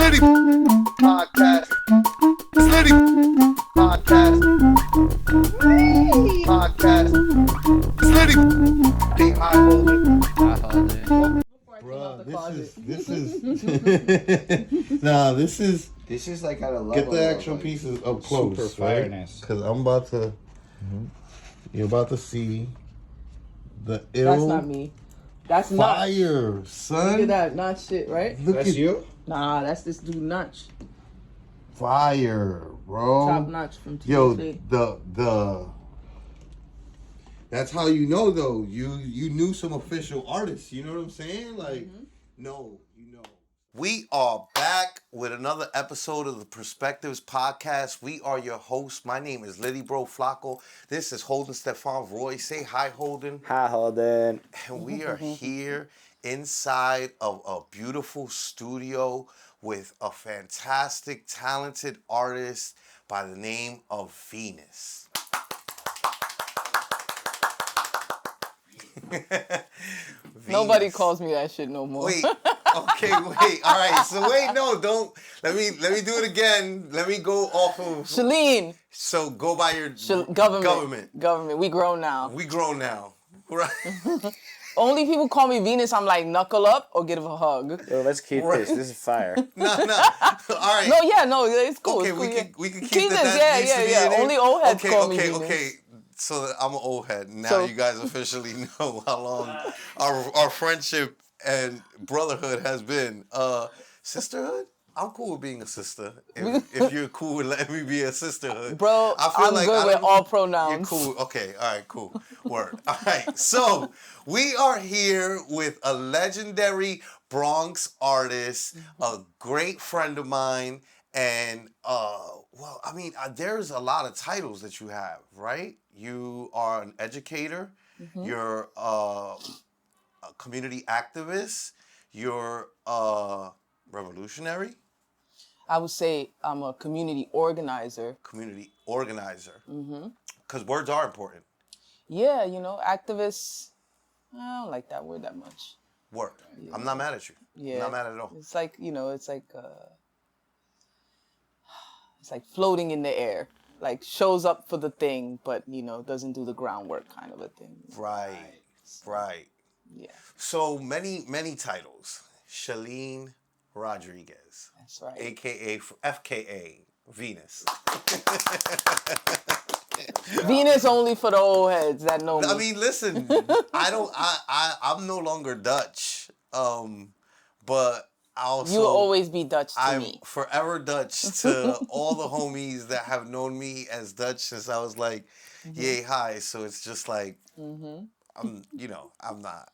Littyyy Podcast. Littyyy Podcast. Podcast. Littyyy. Be high holding. Bro, this is like at a level. get the actual pieces up close, super right? fireness. Because I'm about to. You're about to see the ill. That's not me. That's not. Fire, son. Look at that notch shit, right? Look That's at you? Nah, that's this dude notch. fire, bro. Top notch from TSA. Yo, the. That's how you know though. You knew some official artists. You know what I'm saying? Like, no, you know. We are back with another episode of the Perspectives Podcast. We are your hosts. My name is Littyyy Bro Flacko. This is Holden Stephan Roy. Say hi, Holden. Hi, Holden. And we are here inside of a beautiful studio with a fantastic, talented artist by the name of Venus. Nobody calls me that shit no more. Wait. Okay, wait. All right. So wait, no, don't. Let me do it again. Let me go off of Shellyn. So go by your Government. We grown now. We grown now. Right. Only people call me Venus, I'm like, knuckle up or give a hug. Yo, let's keep this. This is fire. No. All right. No, it's cool. Okay, it's cool, we can keep Keep that. this, yeah. Only old heads call me Venus. Okay. So I'm an old head. Now So- you guys officially know how long our friendship and brotherhood has been. Sisterhood? I'm cool with being a sister. If you're cool with letting me be a sisterhood. Bro, I'm good with all pronouns. You're cool. Okay, all right, cool. Word. All right, so we are here with a legendary Bronx artist, a great friend of mine, and there's a lot of titles that you have, right? You are an educator. You're a community activist. You're a revolutionary. I would say I'm a community organizer. Because words are important. Yeah, activists, I don't like that word that much. Word. Yeah. I'm not mad at you. Yeah. I'm not mad at all. It's like, it's like floating in the air. Like shows up for the thing, but doesn't do the groundwork kind of a thing. Right. Yeah. So many titles. Shellyn Rodriguez. That's right. AKA FKA Venus. Venus only for the old heads that know me. I mean, listen, I'm no longer Dutch. But also, you will always be Dutch to I'm me. forever Dutch to all the homies that have known me as Dutch since I was like, yay, hi. So it's just like, I'm not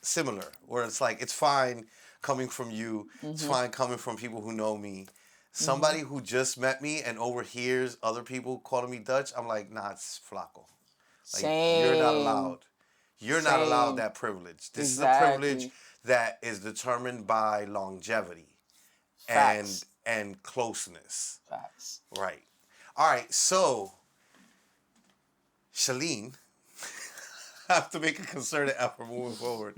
similar. Where it's like, it's fine coming from you. It's fine coming from people who know me. Somebody who just met me and overhears other people calling me Dutch, I'm like, nah, it's Flacko. Like, Same. You're not allowed. You're not allowed that privilege. This is a privilege that is determined by longevity. Facts. and closeness. Facts. Right. All right, so Shellyn, I have to make a concerted effort moving forward.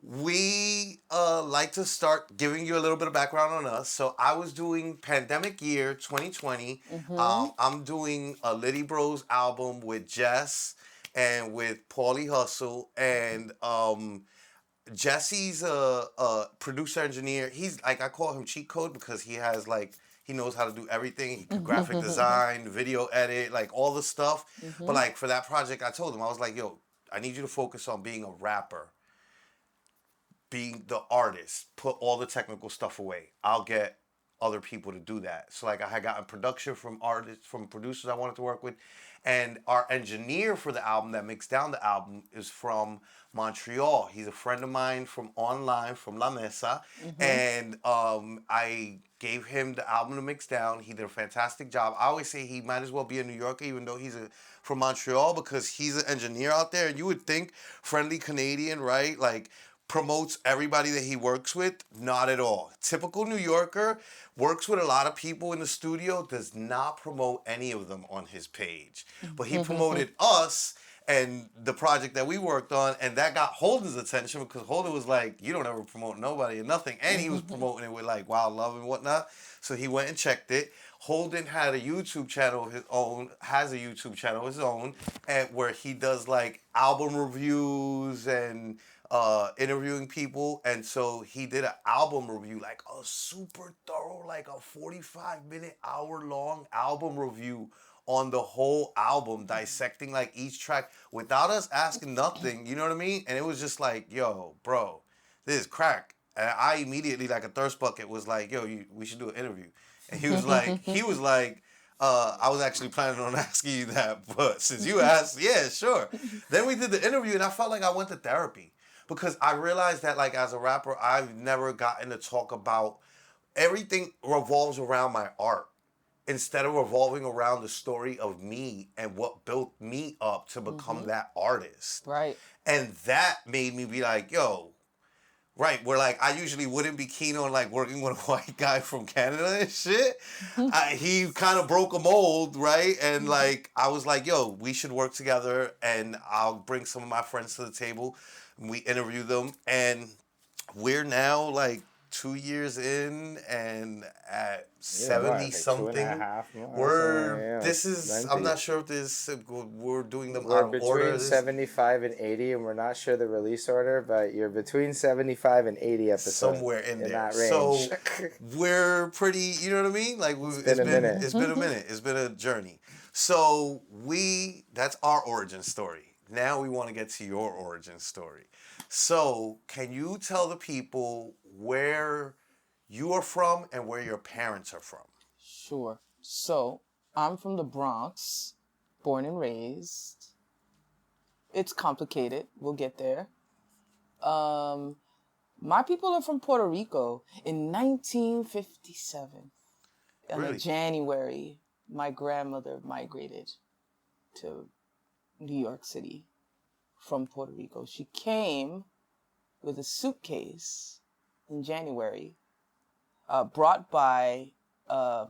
We like to start giving you a little bit of background on us. So I was doing pandemic year 2020. I'm doing a Littyyy Bros album with Jess and with Paulie Hustle. And Jesse's a producer engineer. He's like, I call him cheat code because he has like, he knows how to do everything. He can graphic design, video edit, like all the stuff. But like for that project, I told him, I was like, yo, I need you to focus on being a rapper, being the artist, put all the technical stuff away. I'll get other people to do that. So like I had gotten production from artists, from producers I wanted to work with. And our engineer for the album that mixed down the album is from Montreal. He's a friend of mine from online, from La Mesa. And I gave him the album to mix down. He did a fantastic job. I always say he might as well be a New Yorker, even though he's from Montreal, because he's an engineer out there. And you would think friendly Canadian, right? Like promotes everybody that he works with. Not at all. Typical New Yorker, works with a lot of people in the studio, does not promote any of them on his page. But he promoted us and the project that we worked on, and that got Holden's attention because Holden was like, "You don't ever promote nobody or nothing," and he was promoting it with like Wild Love and whatnot. So he went and checked it. Holden had a YouTube channel of his own, has a YouTube channel of his own, and where he does like album reviews and interviewing people. And so he did an album review, like a super thorough, like a 45-minute, hour-long album review on the whole album, dissecting like each track without us asking nothing, you know what I mean? And it was just like, yo, bro, this is crack. And I immediately, like a thirst bucket, was like, yo, we should do an interview. And he was like, I was actually planning on asking you that, but since you asked, yeah, sure. Then we did the interview, and I felt like I went to therapy because I realized that, like, as a rapper, I've never gotten to talk about everything revolves around my art instead of revolving around the story of me and what built me up to become that artist. Right. And that made me be like, yo, right, where like I usually wouldn't be keen on like working with a white guy from Canada and shit. He kind of broke a mold, right? And like I was like, yo, we should work together and I'll bring some of my friends to the table. And we interview them and we're now like 2 years in and at 70 something. 2.5 We're months, this is 90. I'm not sure if this we're doing them We're out of order. between 75 and 80, and we're not sure the release order, but you're between 75 and 80 episodes. Somewhere in there. That range. So we're pretty, you know what I mean? Like it's been a minute. It's been a journey. So that's our origin story. Now we want to get to your origin story. So can you tell the people where you are from and where your parents are from? Sure. So I'm from the Bronx, born and raised. It's complicated. We'll get there. My people are from Puerto Rico. In 1957, in January, my grandmother migrated to New York City from Puerto Rico. She came with a suitcase in January, brought by a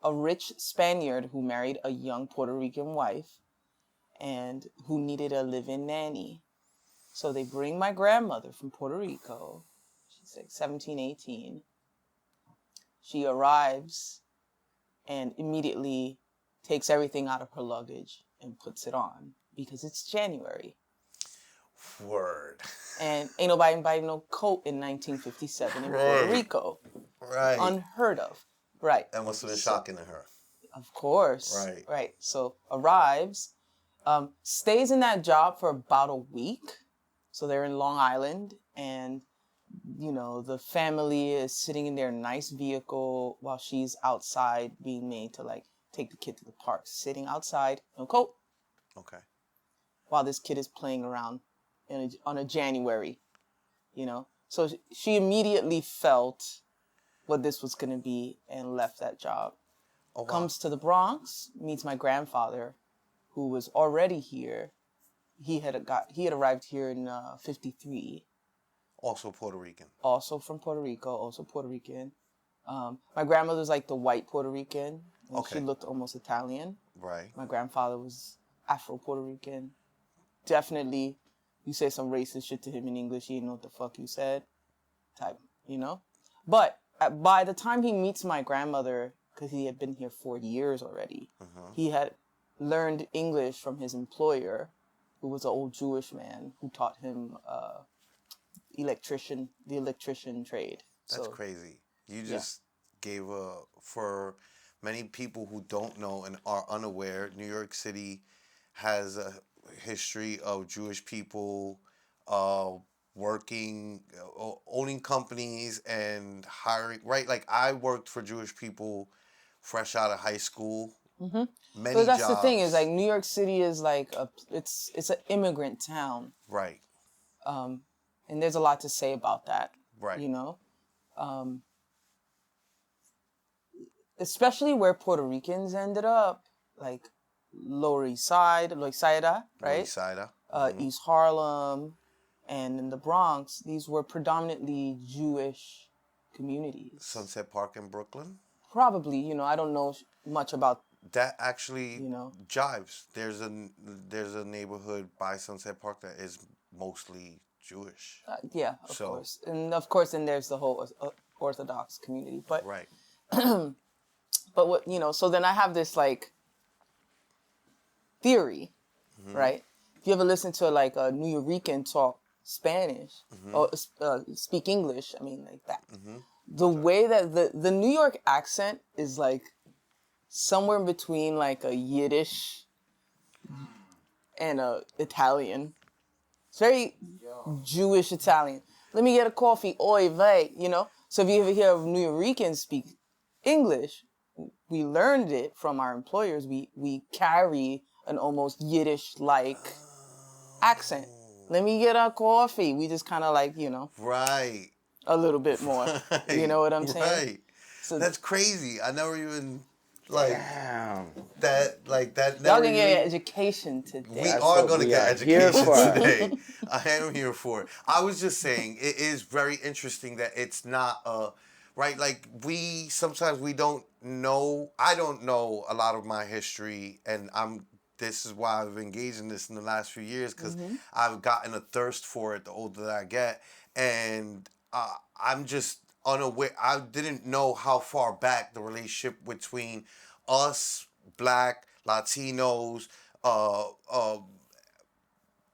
rich Spaniard who married a young Puerto Rican wife and who needed a live-in nanny. So they bring my grandmother from Puerto Rico. She's like 17, 18. She arrives and immediately takes everything out of her luggage and puts it on because it's January. Word. And ain't nobody buying no coat in 1957 in Puerto Rico. Right. Unheard of. Right. That must have been shocking to her. Of course. Right. Right. So arrives, stays in that job for about a week. So they're in Long Island and, you know, the family is sitting in their nice vehicle while she's outside being made to like take the kid to the park. Sitting outside, no coat. Okay. While this kid is playing around on a January, you know. So she immediately felt what this was going to be and left that job. Oh, wow. Comes to the Bronx, meets my grandfather, who was already here. He had arrived here in 53. Also Puerto Rican. Also from Puerto Rico, also Puerto Rican. My grandmother's like the white Puerto Rican. And Okay. She looked almost Italian. Right. My grandfather was Afro-Puerto Rican. Definitely, you say some racist shit to him in English, he didn't know what the fuck you said. Type, you know? But by the time he meets my grandmother, because he had been here 4 years already, he had learned English from his employer, who was an old Jewish man who taught him the electrician trade. That's crazy. You just gave for many people who don't know and are unaware, New York City has a history of Jewish people working, owning companies and hiring, right? Like I worked for Jewish people fresh out of high school. Many So that's jobs. the thing is like New York City is like it's an immigrant town. Right. And there's a lot to say about that. Right. You know? Especially where Puerto Ricans ended up, like Lower East Side, right? Lower East Side. East Harlem, and in the Bronx, these were predominantly Jewish communities. Sunset Park in Brooklyn. Probably, you know, I don't know much about that actually You know? jives. There's a neighborhood by Sunset Park that is mostly Jewish. Yeah, of course. And of course, then there's the whole Orthodox community. But Right. but what, so then I have this like theory, right? If you ever listen to like a New Yorican talk Spanish or speak English, I mean like that. The way that the New York accent is like somewhere in between like a Yiddish and a Italian. It's very Jewish Italian. Let me get a coffee, oy vey, So if you ever hear New Yorkers speak English, we learned it from our employers. We carry an almost Yiddish-like accent. Let me get a coffee. We just kind of like, Right. a little bit more. You know what I'm saying? Right. So that's crazy. I never even like Damn. that. y'all Never gonna get even- an education today. We That's are what going to we get are here education for. today. I am here for it. I was just saying, it is very interesting that it's not right. Like sometimes we don't know. I don't know a lot of my history, and this is why I've engaged in this in the last few years, because I've gotten a thirst for it the older that I get, and I'm just unaware. I didn't know how far back the relationship between us, Black Latinos,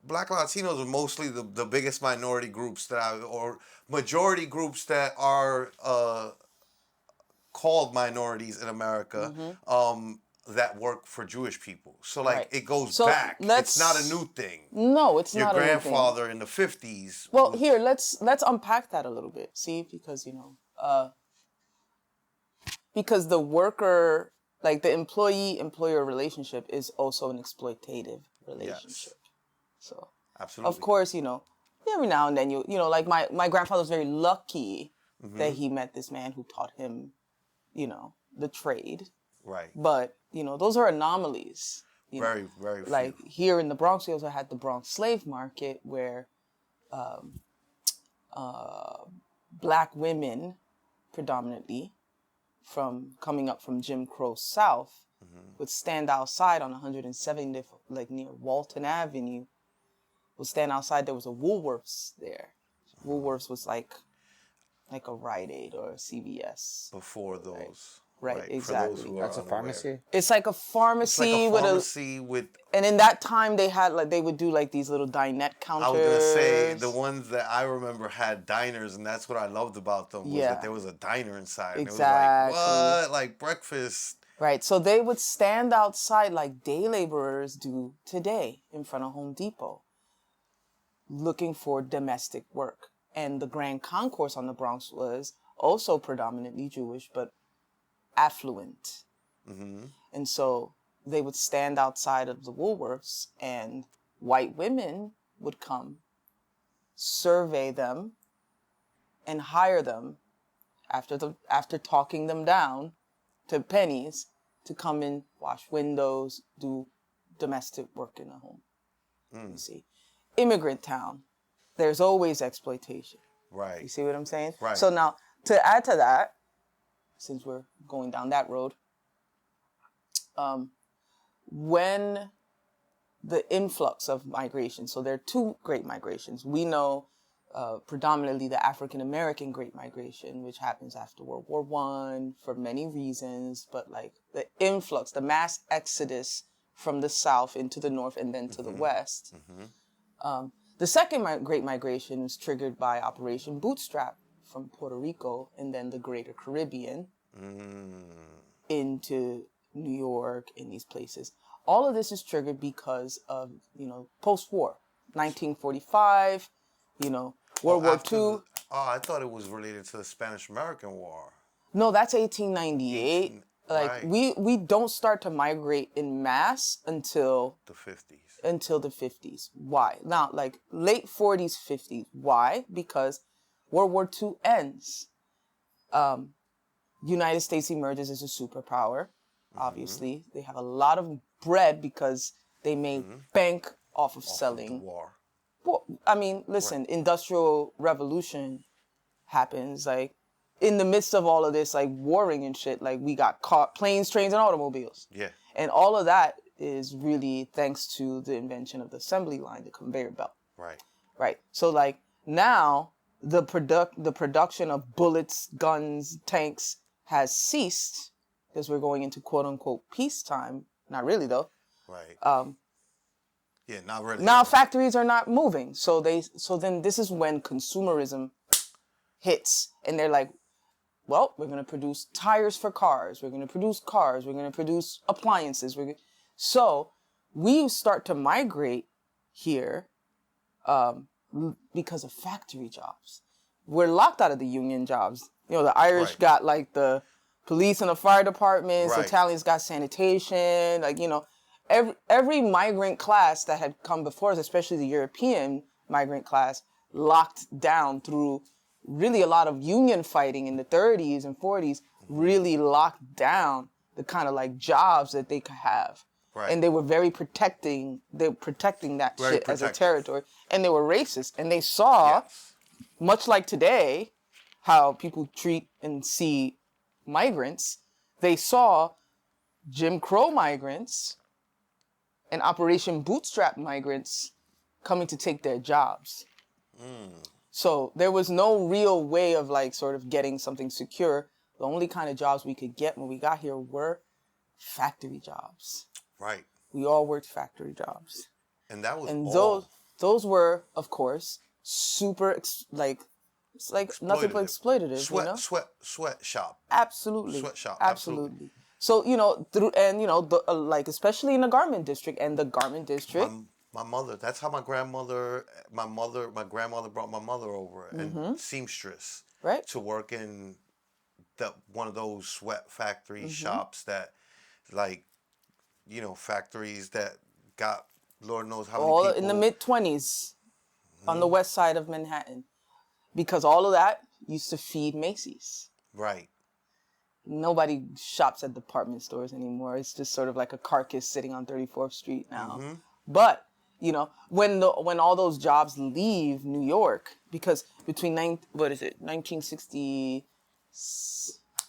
Black Latinos are mostly the biggest minority groups or majority groups that are called minorities in America that work for Jewish people. So like Right. it goes So back. It's not a new thing. No, it's Your not a new thing. grandfather in the 50s. Well, here, let's unpack that a little bit. See, because because the worker, like the employee-employer relationship is also an exploitative relationship. So, Absolutely. of course, every now and then like my grandfather was very lucky that he met this man who taught him, the trade. Right. But, those are anomalies. Very, very few. Like here in the Bronx, we also had the Bronx slave market where Black women predominantly coming up from Jim Crow South would stand outside on 170, like near Walton Avenue, would stand outside. There was a Woolworths there. Woolworths was like a Rite Aid or a CVS. Before those. Right, For exactly. those who are That's a unaware. pharmacy? It's like a It's pharmacy, like a pharmacy with and in that time they had they would do like these little dinette counters. I was gonna say the ones that I remember had diners, and that's what I loved about them was that there was a diner inside. Exactly. And it was like, what? Like breakfast. Right. So they would stand outside like day laborers do today in front of Home Depot, looking for domestic work. And the Grand Concourse on the Bronx was also predominantly Jewish, but affluent. And so they would stand outside of the Woolworths, and white women would come, survey them, and hire them after talking them down to pennies to come in, wash windows, do domestic work in a home. You see, immigrant town, there's always exploitation. Right. You see what I'm saying? Right. So now, to add to that, since we're going down that road, when the influx of migration, so there are two great migrations. We know predominantly the African-American Great Migration, which happens after World War I for many reasons, but like the influx, the mass exodus from the South into the North and then to the West. The second Great Migration was triggered by Operation Bootstrap from Puerto Rico and then the Greater Caribbean into New York and these places. All of this is triggered because of, post-war, 1945, World War II. I thought it was related to the Spanish-American War. No, that's 1898. Right. We don't start to migrate in mass until The 50s. Until the 50s. Why? Now, like late 40s, 50s. Why? Because World War II ends. United States emerges as a superpower. Obviously, they have a lot of bread because they made bank off of selling. The war. Well, I mean, listen, Industrial Revolution happens like in the midst of all of this, like warring and shit. Like we got planes, trains, and automobiles. Yeah. And all of that is really thanks to the invention of the assembly line, the conveyor belt. Right. Right. So like now the production of bullets, guns, tanks has ceased because we're going into quote unquote peacetime. Not really though. Right. Yeah, not really. Now factories are not moving. So then this is when consumerism hits and they're like, well, we're going to produce tires for cars. We're going to produce cars. We're going to produce appliances. So we start to migrate here because of factory jobs. We're locked out of the union jobs. You know, the Irish got like the police and the fire departments. The Italians got sanitation. Like, you know, every migrant class that had come before us, especially the European migrant class, locked down through really a lot of union fighting in the 30s and 40s, really locked down the kind of like jobs that they could have. Right. And they were very protecting that very shit as a territory. And they were racist. And they saw, much like today, how people treat and see migrants, they saw Jim Crow migrants and Operation Bootstrap migrants coming to take their jobs. So there was no real way of like sort of getting something secure. The only kind of jobs we could get when we got here were factory jobs. Right. We all worked factory jobs. And that was those were, of course, super it's like nothing but exploitative. Sweatshop. Absolutely. Sweatshop. Absolutely. So, you know, like especially in the garment district and the garment district. My mother, that's how my grandmother brought my mother over and seamstress to work in one of those sweat factory shops that, like, you know, factories that got Lord knows how many people. In the mid-20s on the west side of Manhattan. Because all of that used to feed Macy's. Right. Nobody shops at department stores anymore. It's just sort of like a carcass sitting on 34th Street now. But you know, when all those jobs leave New York, because between 1960,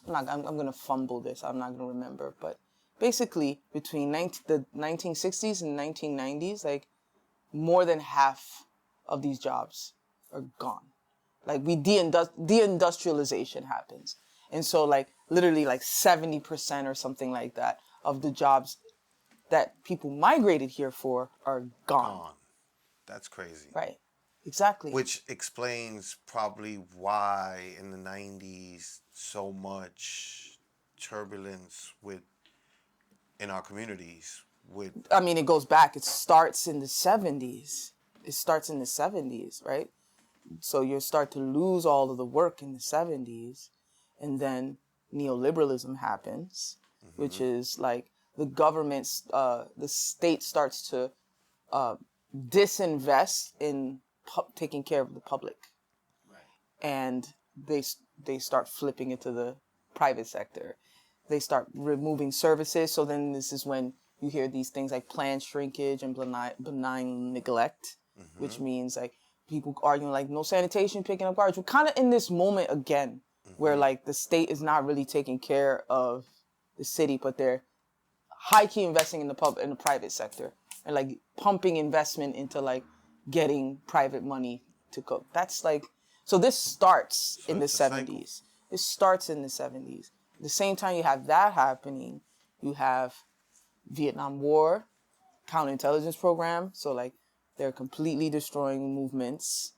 I'm gonna fumble this. I'm not gonna remember, but basically between the 1960s and 1990s, like more than half of these jobs are gone. Like deindustrialization happens, and so like literally like 70% or something like that of the jobs that people migrated here for are gone. That's crazy. Right. Exactly. Which explains probably why in the 90s so much turbulence in our communities. I mean, it goes back. It starts in the 70s. Right? So you start to lose all of the work in the 70s, and then neoliberalism happens, which is like the the state starts to disinvest in taking care of the public. Right. And they start flipping it to the private sector. They start removing services. So then this is when you hear these things like planned shrinkage and benign neglect, which means like people arguing like no sanitation, picking up garbage. We're kind of in this moment again where like the state is not really taking care of the city, but they're high-key investing in the private sector and like pumping investment into like getting private money to cook. That's like, so this starts in the 70s. It starts in the 70s. At the same time you have that happening, you have Vietnam War, counterintelligence program. So like they're completely destroying movements,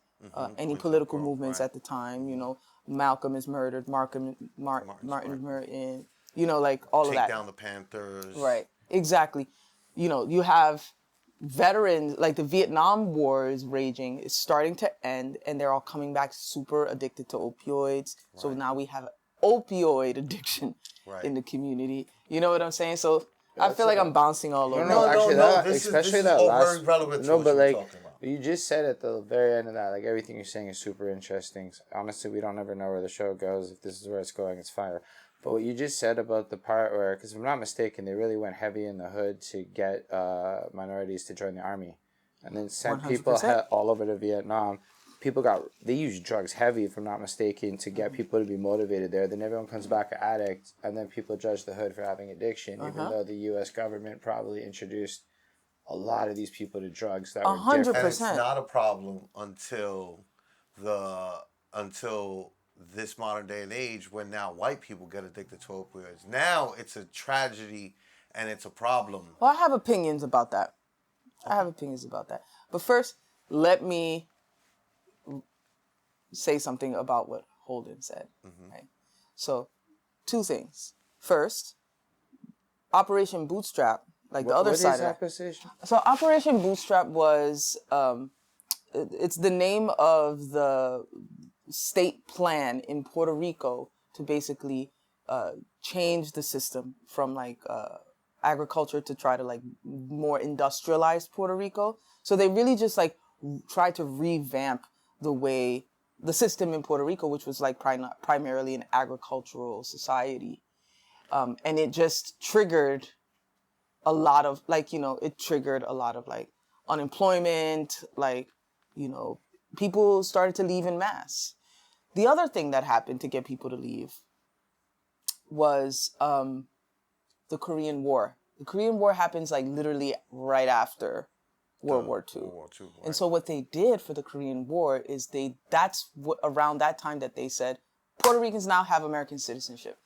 any political movements at the time. You know, Malcolm is murdered, Martin is murdered. You know, like all of that. Take down the Panthers. Right. Exactly. You know, you have veterans, like the Vietnam War is raging. It's starting to end, and they're all coming back super addicted to opioids. Right. So now we have opioid addiction in the community. You know what I'm saying? So I feel like I'm bouncing all over. Especially that last. No, but like you just said at the very end of that, like everything you're saying is super interesting. Honestly, we don't ever know where the show goes. If this is where it's going, it's fire. But what you just said about the part where, because if I'm not mistaken, they really went heavy in the hood to get minorities to join the army. And then sent 100%. people all over to Vietnam. they use drugs heavy, if I'm not mistaken, to get people to be motivated there. Then everyone comes back an addict, and then people judge the hood for having addiction, even though the U.S. government probably introduced a lot of these people to drugs that were different. And it's not a problem until this modern day and age, when now white people get addicted to opioids. Now it's a tragedy and it's a problem. Well, I have opinions about that. But first, let me say something about what Holden said. Right? So, two things. First, Operation Bootstrap, like the other side of that. Position? So Operation Bootstrap was, it's the name of the state plan in Puerto Rico to basically change the system from like agriculture to try to like more industrialize Puerto Rico. So they really just like tried to revamp the system in Puerto Rico, which was like primarily an agricultural society. And it just triggered a lot of like, unemployment, like, people started to leave en masse. The other thing that happened to get people to leave was the Korean War. The Korean War happens like literally right after World War II. Right. And so what they did for the Korean War is around that time that they said, Puerto Ricans now have American citizenship.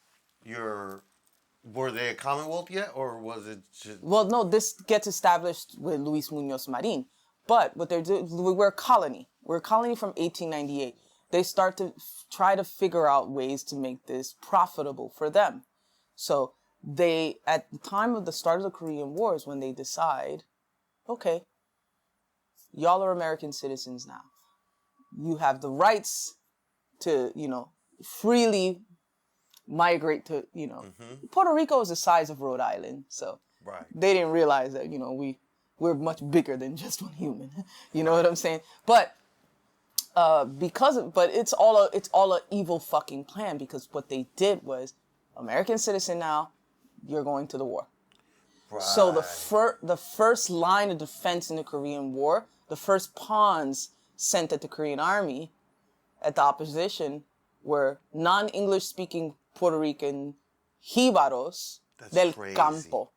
Were they a Commonwealth yet, or was it just... Well, no, this gets established with Luis Muñoz Marin. But what they're doing, we're a colony. We're a colony from 1898. They start to try to figure out ways to make this profitable for them. So they, at the time of the start of the Korean War, is when they decide, okay, y'all are American citizens now. You have the rights to, freely migrate to, Puerto Rico is the size of Rhode Island. So they didn't realize that, we're much bigger than just one human. You know what I'm saying? But it's all an evil fucking plan, because what they did was, American citizen now, you're going to the war. Right. So the first line of defense in the Korean War, the first pawns sent at the Korean army, at the opposition, were non-English speaking Puerto Rican jibaros del campo.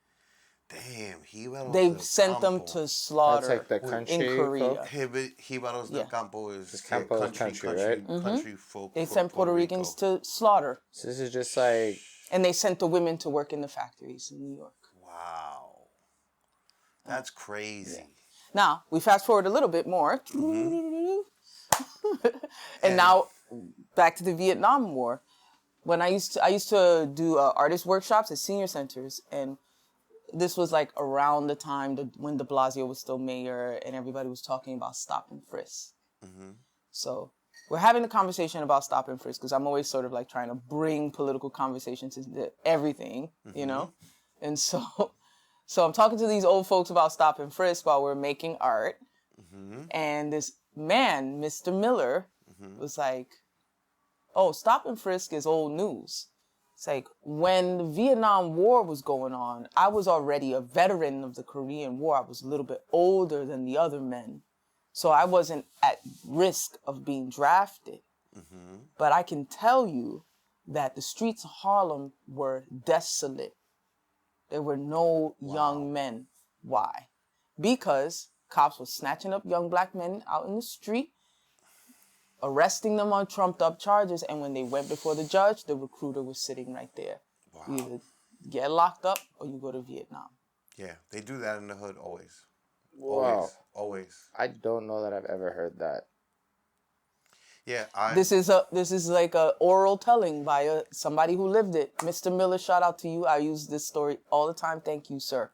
Damn, Jibaros They sent them to slaughter. That's like the country in Korea. Jibaros del Campo is country, right? Country folk. They sent Puerto Ricans to slaughter. So this is just like... And they sent the women to work in the factories in New York. Wow. That's crazy. Yeah. Now, we fast forward a little bit more. And now, back to the Vietnam War. When I used to do artist workshops at senior centers, and this was like around the time when de Blasio was still mayor and everybody was talking about stop and frisk. So we're having a conversation about stop and frisk, because I'm always sort of like trying to bring political conversations into everything, And so I'm talking to these old folks about stop and frisk while we're making art. And this man, Mr. Miller, was like, oh, stop and frisk is old news. It's like, when the Vietnam War was going on, I was already a veteran of the Korean War. I was a little bit older than the other men. So I wasn't at risk of being drafted. But I can tell you that the streets of Harlem were desolate. There were no young men. Why? Because cops were snatching up young black men out in the street, arresting them on trumped up charges, and when they went before the judge, the recruiter was sitting right there. Wow. You either get locked up or you go to Vietnam. Yeah, they do that in the hood always. Wow. Always. I don't know that I've ever heard that. Yeah, This is like a oral telling by somebody who lived it. Mr. Miller, shout out to you. I use this story all the time. Thank you, sir.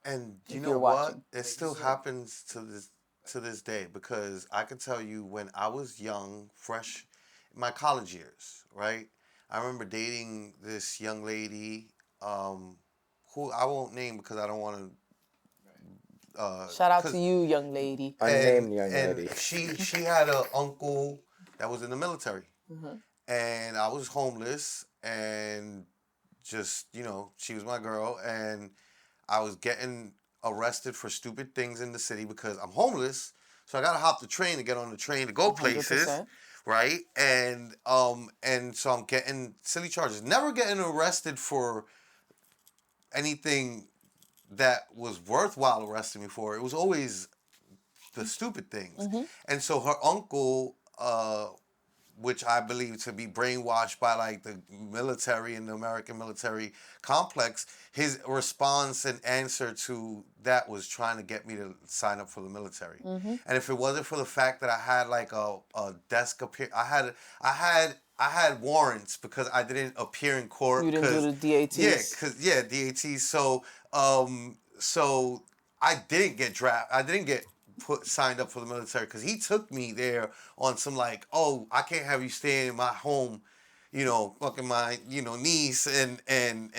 And you know what? It still happens to this day, because I can tell you, when I was young, fresh, my college years, right? I remember dating this young lady, who I won't name because I don't want to. Shout out to you, young lady. Unnamed young lady. She had an uncle that was in the military, and I was homeless, and just she was my girl, and I was getting arrested for stupid things in the city because I'm homeless. So I gotta hop the train to get on the train to go places, 100%. right? And so I'm getting silly charges. Never getting arrested for anything that was worthwhile arresting me for. It was always the stupid things. And so her uncle, which I believe to be brainwashed by like the military and the American military complex, his response and answer to that was trying to get me to sign up for the military. And if it wasn't for the fact that I had like a desk appear, I had warrants because I didn't appear in court. You didn't do the DATs. Yeah, DATs. So so I didn't get drafted. I didn't get signed up for the military because he took me there on some like, oh, I can't have you staying in my home, you know, fucking my, you know, niece and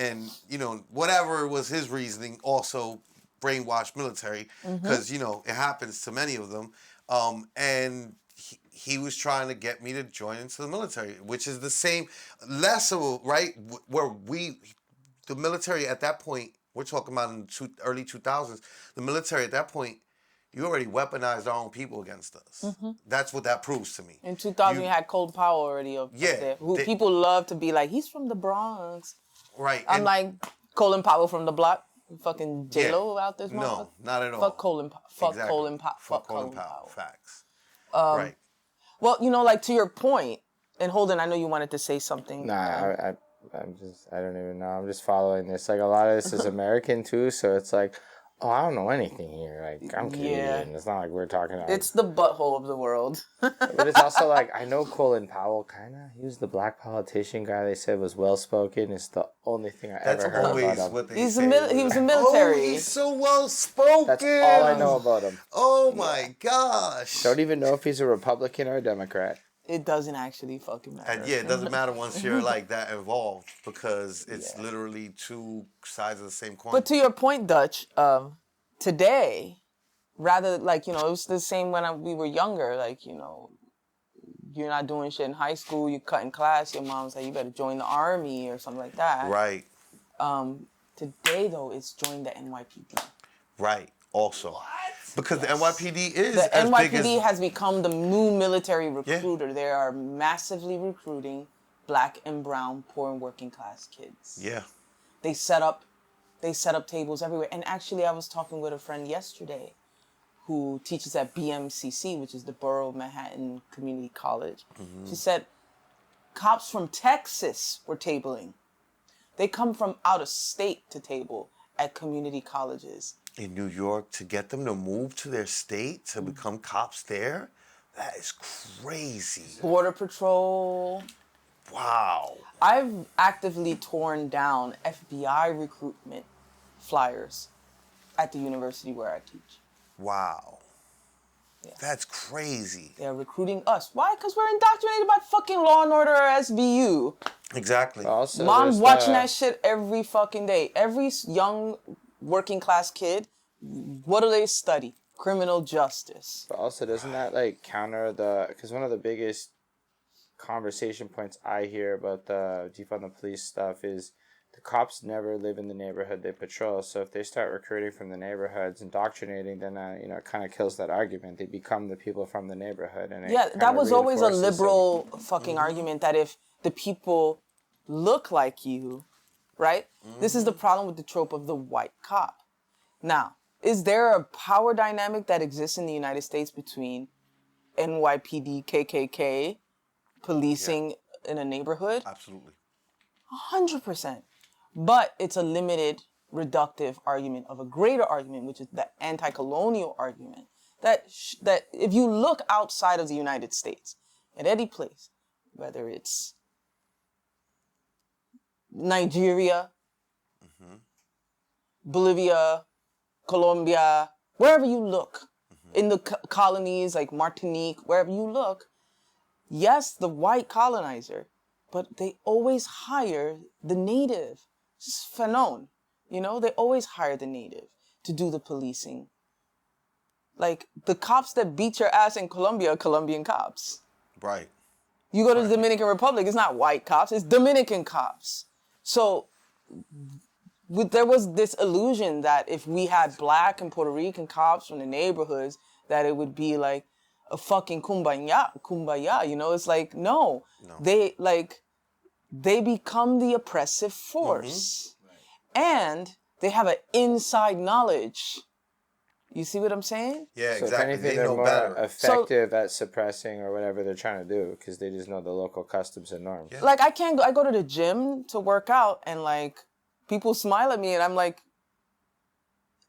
you know, whatever was his reasoning. Also brainwashed military because you know it happens to many of them. And he was trying to get me to join into the military, which is the same, less of, right, where the military at that point, we're talking about in early 2000s, the military at that point, you already weaponized our own people against us. That's what that proves to me. In 2000, you had Colin Powell already up there. People love to be like, he's from the Bronx. Right. I'm like, Colin Powell from the block. Fucking J-Lo out this motherfucker. No, not at all. Fuck Colin Powell. Fuck Exactly. Colin Powell. Facts. Right. Well, you know, like to your point, and Holden, I know you wanted to say something. Nah, I don't even know. I'm just following this. Like, a lot of this is American, too, so it's like, oh, I don't know anything here. Like, I'm Canadian. It's not like we're talking about... It's the butthole of the world. But it's also like, I know Colin Powell, kind of. He was the black politician guy they said was well-spoken. It's the only thing I ever heard about him. What they he was say. a military. Oh, he's so well-spoken. That's all I know about him. Oh, my gosh. Don't even know if he's a Republican or a Democrat. It doesn't actually fucking matter. And yeah, it doesn't matter once you're like that involved because it's literally two sides of the same coin. But to your point, Dutch, today, rather like, you know, it was the same when we were younger. Like, you know, you're not doing shit in high school, you cut in class, your mom's like, you better join the army or something like that. Right. Today, though, it's join the NYPD. Right. Also. What? Because the NYPD is the as NYPD big as... has become the new military recruiter. They are massively recruiting black and brown, poor and working class kids. Yeah. They set up tables everywhere. And actually, I was talking with a friend yesterday who teaches at BMCC, which is the Borough of Manhattan Community College. She said cops from Texas were tabling. They come from out of state to table at community colleges. In New York, to get them to move to their state to become cops there, that is crazy. Border Patrol. Wow. I've actively torn down FBI recruitment flyers at the university where I teach. Wow. Yeah. That's crazy. They're recruiting us. Why? Because we're indoctrinated by fucking Law and Order or SVU. Exactly. Also, Mom's watching that shit every fucking day. Every young working class kid, what do they study? Criminal justice. But also, doesn't that like counter because one of the biggest conversation points I hear about the defund the police stuff is the cops never live in the neighborhood they patrol. So if they start recruiting from the neighborhoods, indoctrinating, then you know, it kind of kills that argument. They become the people from the neighborhood, and that was always a liberal fucking argument that if the people look like you, right? This is the problem with the trope of the white cop. Now, is there a power dynamic that exists in the United States between NYPD, KKK, policing in a neighborhood? Absolutely. 100%. But it's a limited, reductive argument of a greater argument, which is the anti-colonial argument. That if you look outside of the United States, at any place, whether it's Nigeria, Bolivia, Colombia, wherever you look, in the colonies like Martinique, wherever you look, yes, the white colonizer, but they always hire the native. It's phenom, you know? They always hire the native to do the policing. Like, the cops that beat your ass in Colombia are Colombian cops. Right. You go to the Dominican Republic, it's not white cops, it's Dominican cops. So there was this illusion that if we had black and Puerto Rican cops from the neighborhoods, that it would be like a fucking kumbaya, you know? It's like, no. They become the oppressive force. And they have an inside knowledge. You see what I'm saying? Yeah, so exactly. If anything, they're more effective at suppressing or whatever they're trying to do because they just know the local customs and norms. Yeah. Like, I go to the gym to work out and, like, people smile at me and I'm like,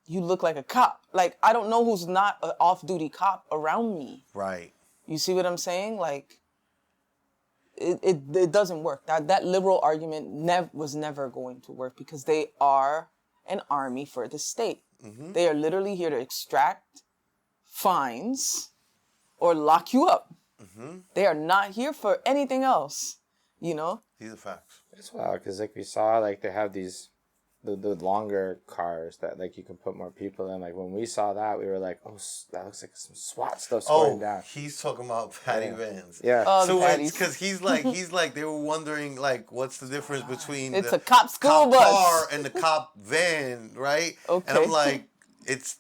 you look like a cop. Like, I don't know who's not an off-duty cop around me. Right. You see what I'm saying? Like, it doesn't work. That liberal argument was never going to work because they are an army for the state. They are literally here to extract fines or lock you up. They are not here for anything else, you know? These are facts. It's wild because, like, we saw, like, they have these the longer cars that, like, you can put more people in. Like, when we saw that, we were like, oh, that looks like some SWAT stuff's going down. He's talking about paddy vans. Yeah. So it's because he's like, they were wondering, like, what's the difference between it's the a cop school bus car and the cop van, right? Okay. And I'm like,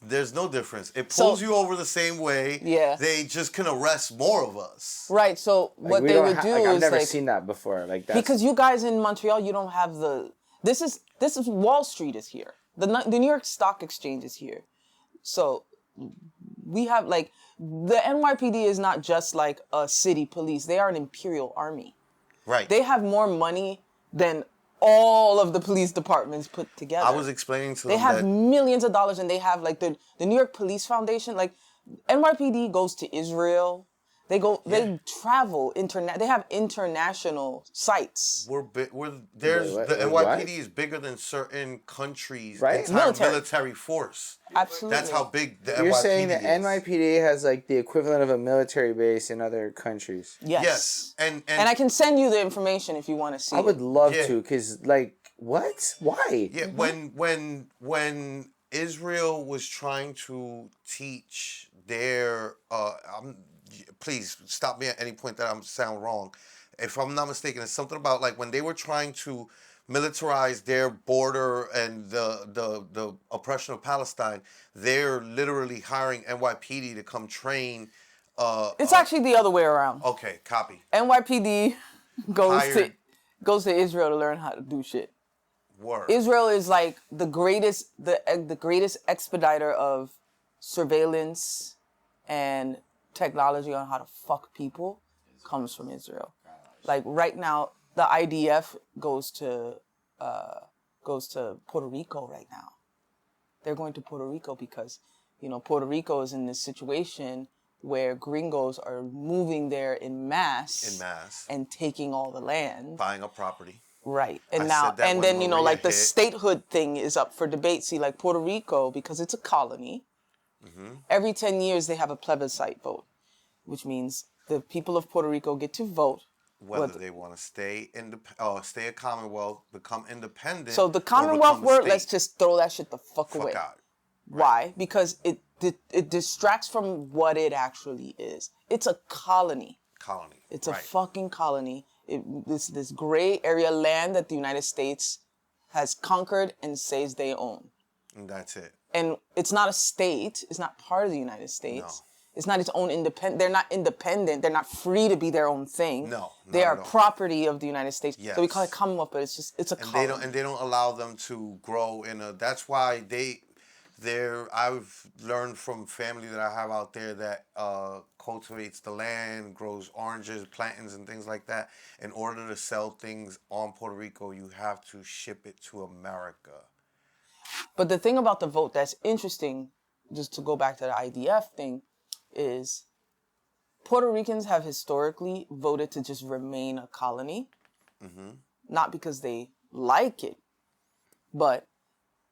there's no difference. It pulls you over the same way. Yeah. They just can arrest more of us. Right. So what they would do is I've never seen that before. Like that. Because you guys in Montreal, you don't have this is Wall Street is here. The New York Stock Exchange is here. So we have, like, the NYPD is not just like a city police. They are an imperial army. Right. They have more money than all of the police departments put together. I was explaining to them they have millions of dollars, and they have, like, the New York Police Foundation. Like, NYPD goes to Israel. They travel they have international sites. The NYPD is bigger than certain countries' entire military force. Absolutely. That's how big the NYPD is. You're saying the NYPD has, like, the equivalent of a military base in other countries. Yes. And I can send you the information if you want to see. I would love to, because, like, what? Why? Yeah, when Israel was trying to teach their please stop me at any point that I sound wrong. If I'm not mistaken, it's something about, like, when they were trying to militarize their border and the oppression of Palestine, they're literally hiring NYPD to come train. It's actually the other way around. Okay, copy. NYPD goes to Israel to learn how to do shit. Word. Israel is, like, the greatest expediter of surveillance and technology on how to fuck people comes from Israel. Like, right now, the IDF goes to Puerto Rico right now. They're going to Puerto Rico because, you know, Puerto Rico is in this situation where gringos are moving there in mass and taking all the land, buying up property. Right. And then, you know, like, the statehood thing is up for debate. See, like, Puerto Rico, because it's a colony, every 10 years they have a plebiscite vote, which means the people of Puerto Rico get to vote whether they want to stay a Commonwealth, become independent. So the Commonwealth word, let's just throw that shit the fuck away. Out. Right. Why? Because it distracts from what it actually is. It's a colony. It's a fucking colony. This gray area land that the United States has conquered and says they own. And that's it. And it's not a state. It's not part of the United States. No. It's not its own independent. They're not independent. They're not free to be their own thing. No. They are property of the United States. Yes. So we call it Commonwealth, but it's a colony. They don't allow them to grow that's why I've learned from family that I have out there that cultivates the land, grows oranges, plantains, and things like that. In order to sell things on Puerto Rico, you have to ship it to America. But the thing about the vote that's interesting, just to go back to the IDF thing, is Puerto Ricans have historically voted to just remain a colony. Not because they like it, but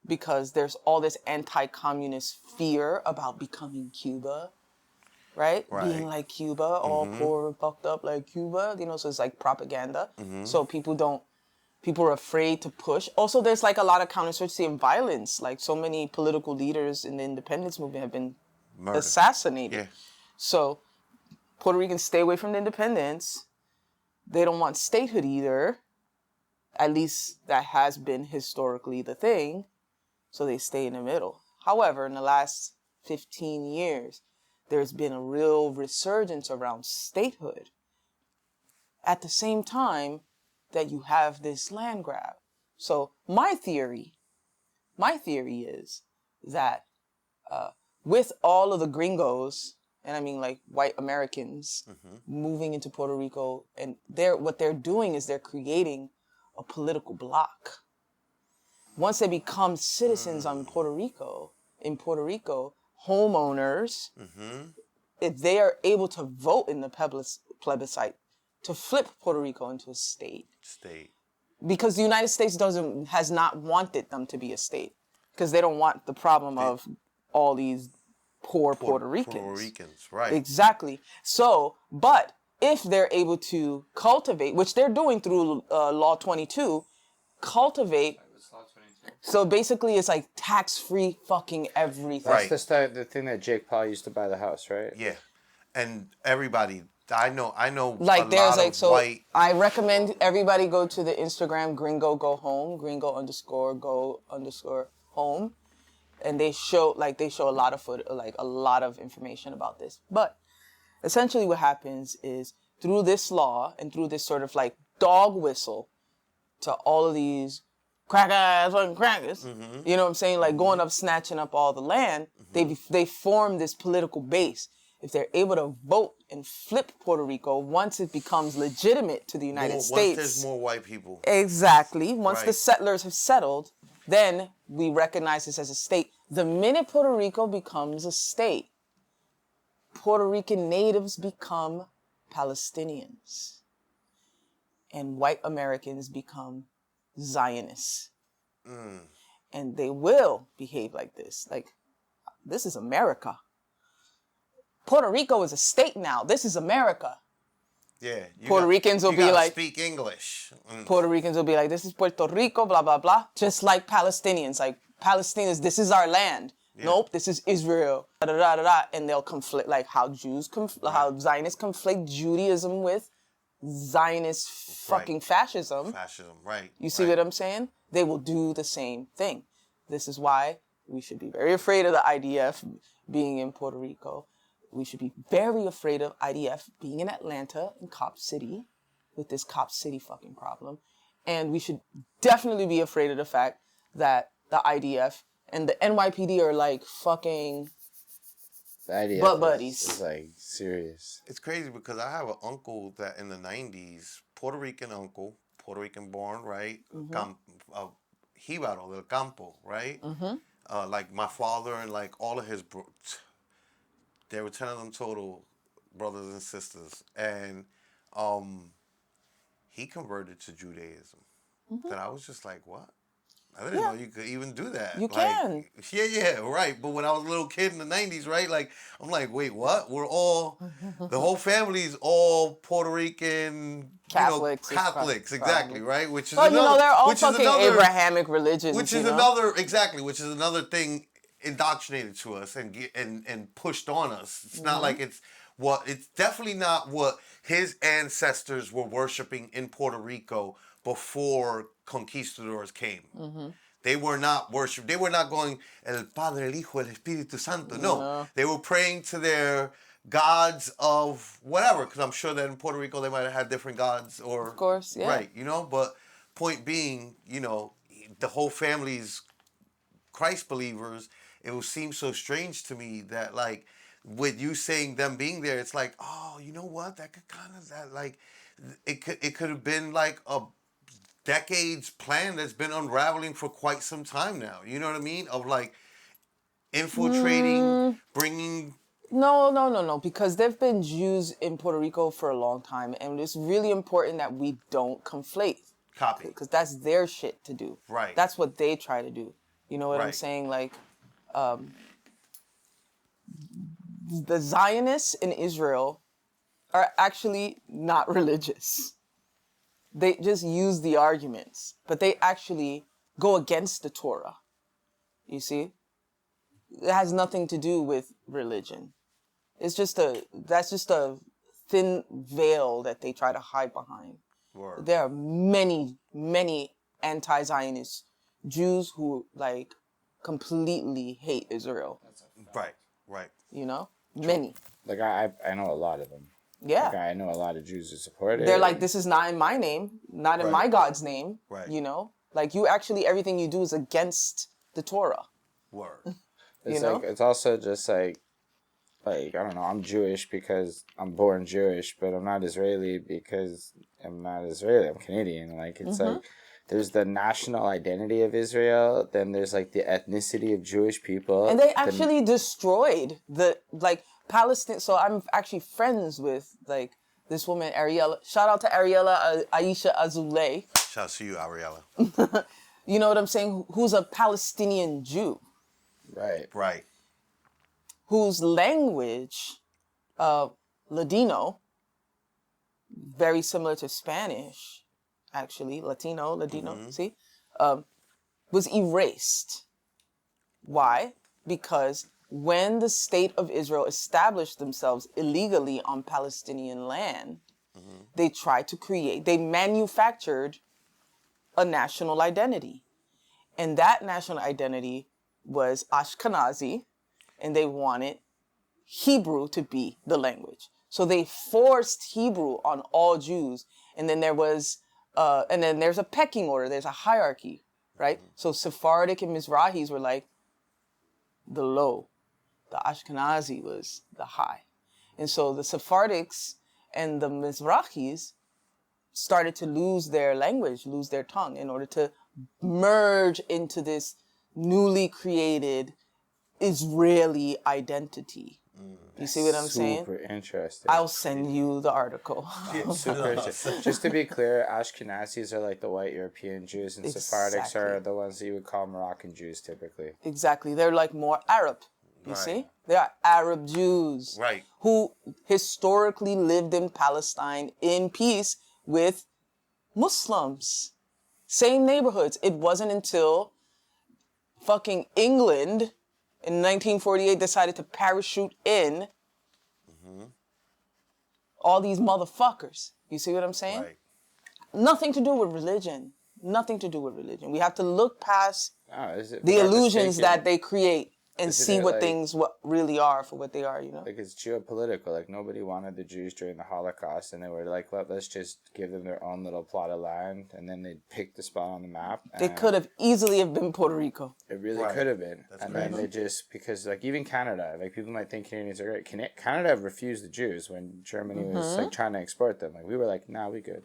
because there's all this anti-communist fear about becoming Cuba, right? Being like Cuba, all poor and fucked up like Cuba, you know, so it's like propaganda. So people are afraid to push. Also, there's, like, a lot of counterinsurgency and violence. Like, so many political leaders in the independence movement have been assassinated. Yeah. So Puerto Ricans stay away from the independence. They don't want statehood either. At least that has been historically the thing. So they stay in the middle. However, in the last 15 years, there's been a real resurgence around statehood. At the same time that you have this land grab. So my theory is that with all of the gringos, and I mean like white Americans moving into Puerto Rico, and what they're doing is they're creating a political bloc. Once they become citizens in Puerto Rico, homeowners, if they are able to vote in the plebiscite to flip Puerto Rico into a state. Because the United States has not wanted them to be a state. Because they don't want the problem of all these poor Puerto Ricans. Puerto Ricans, right. Exactly. So, but if they're able to cultivate, which they're doing through Law 22, cultivate. So basically it's like tax-free fucking everything. Right. That's the thing that Jake Paul used to buy the house, right? Yeah. And everybody, I know like a there's lot like, of so white. I recommend everybody go to the Instagram gringo go home, gringo_go_home. And they show a lot of a lot of information about this. But essentially what happens is through this law and through this sort of like dog whistle to all of these crackers, you know what I'm saying? Like going up, snatching up all the land, they form this political base. If they're able to vote and flip Puerto Rico, once it becomes legitimate to the United States. Once there's more white people. Exactly. Once the settlers have settled, then we recognize this as a state. The minute Puerto Rico becomes a state, Puerto Rican natives become Palestinians. And white Americans become Zionists. And they will behave like this. Like, this is America. Puerto Rico is a state now. This is America. Yeah. Puerto Ricans will be like... speak English. Puerto Ricans will be like, this is Puerto Rico, blah, blah, blah. Just like Palestinians. Like, Palestinians, this is our land. Yeah. Nope, this is Israel. Da, da, da, da, da. And they'll conflict, like how how Zionists conflict Judaism with Zionist fucking fascism. Fascism, right. You see what I'm saying? They will do the same thing. This is why we should be very afraid of the IDF being in Puerto Rico. We should be very afraid of IDF being in Atlanta and Cop City with this Cop City fucking problem. And we should definitely be afraid of the fact that the IDF and the NYPD are like fucking the IDF butt buddies. Is like serious. It's crazy because I have an uncle that in the 90s, Puerto Rican uncle, Puerto Rican born, right? Jíbaro del Campo, right? Like my father and like all of his there were 10 of them total, brothers and sisters. And he converted to Judaism. Then I was just like, what? I didn't know you could even do that. You can. Yeah, right. But when I was a little kid in the 90s, right? Like, I'm like, wait, what? We're all, the whole family's all Puerto Rican, Catholics. Catholics, exactly, right? Which is well, another, they're all fucking Abrahamic religions. Which is another, exactly, which is another thing indoctrinated to us and pushed on us. It's not like it's definitely not what his ancestors were worshiping in Puerto Rico before conquistadors came. They were not worship. They were not going El Padre, El Hijo, El Espíritu Santo. No, they were praying to their gods of whatever. Because I'm sure that in Puerto Rico they might have had different gods, or of course, yeah, right. But point being, the whole family's Christ believers. It would seem so strange to me that like with you saying them being there, it's like, oh, you know what? That could kind of it could have been like a decades plan that's been unraveling for quite some time now. You know what I mean? Of like infiltrating, bringing. No. Because there've been Jews in Puerto Rico for a long time, and it's really important that we don't conflate. Copy. Because that's their shit to do. Right. That's what they try to do. You know what I'm saying? Like, the Zionists in Israel are actually not religious. They just use the arguments, but they actually go against the Torah. You see? It has nothing to do with religion. That's just a thin veil that they try to hide behind. Word. There are many, many anti-Zionist Jews who like completely hate Israel. Right. You know? Many. Like, I know a lot of them. Yeah. Like, I know a lot of Jews who support it. They're like, this is not in my name, not in my God's name. Right. You know? Like, you actually, everything you do is against the Torah. Word. It's like, it's also just like, I don't know, I'm Jewish because I'm born Jewish, but I'm not Israeli because I'm not Israeli. I'm Canadian. Like, it's like, there's the national identity of Israel, then there's like the ethnicity of Jewish people. And they actually destroyed Palestine. So I'm actually friends with like this woman, Ariella. Shout out to Ariella Aisha Azulay. Shout out to you, Ariella. You know what I'm saying? Who's a Palestinian Jew. Right. Right. Whose language, Ladino, very similar to Spanish, actually, Ladino, see, was erased. Why? Because when the state of Israel established themselves illegally on Palestinian land, they manufactured a national identity. And that national identity was Ashkenazi, and they wanted Hebrew to be the language. So they forced Hebrew on all Jews. And then there's a pecking order, there's a hierarchy, right? So Sephardic and Mizrahis were like the low. The Ashkenazi was the high. And so the Sephardics and the Mizrahis started to lose their language, lose their tongue in order to merge into this newly created Israeli identity. You see what I'm saying? Super interesting. I'll send you the article. Super interesting. Just to be clear, Ashkenazis are like the white European Jews, and Sephardics are the ones that you would call Moroccan Jews typically. Exactly. They're like more Arab. You see? They are Arab Jews. Right. Who historically lived in Palestine in peace with Muslims. Same neighborhoods. It wasn't until fucking England in 1948 decided to parachute in all these motherfuckers. You see what I'm saying? Right. Nothing to do with religion. Nothing to do with religion. We have to look past the illusions that they create and see what things really are for what they are, you know? Like, it's geopolitical. Like, nobody wanted the Jews during the Holocaust, and they were like, let's just give them their own little plot of land, and then they picked the spot on the map. They could have easily have been Puerto Rico. It really could have been. Then they just, because, like, even Canada, like, people might think Canadians are great. Canada refused the Jews when Germany was, like, trying to export them. Like, we were like, nah, we good.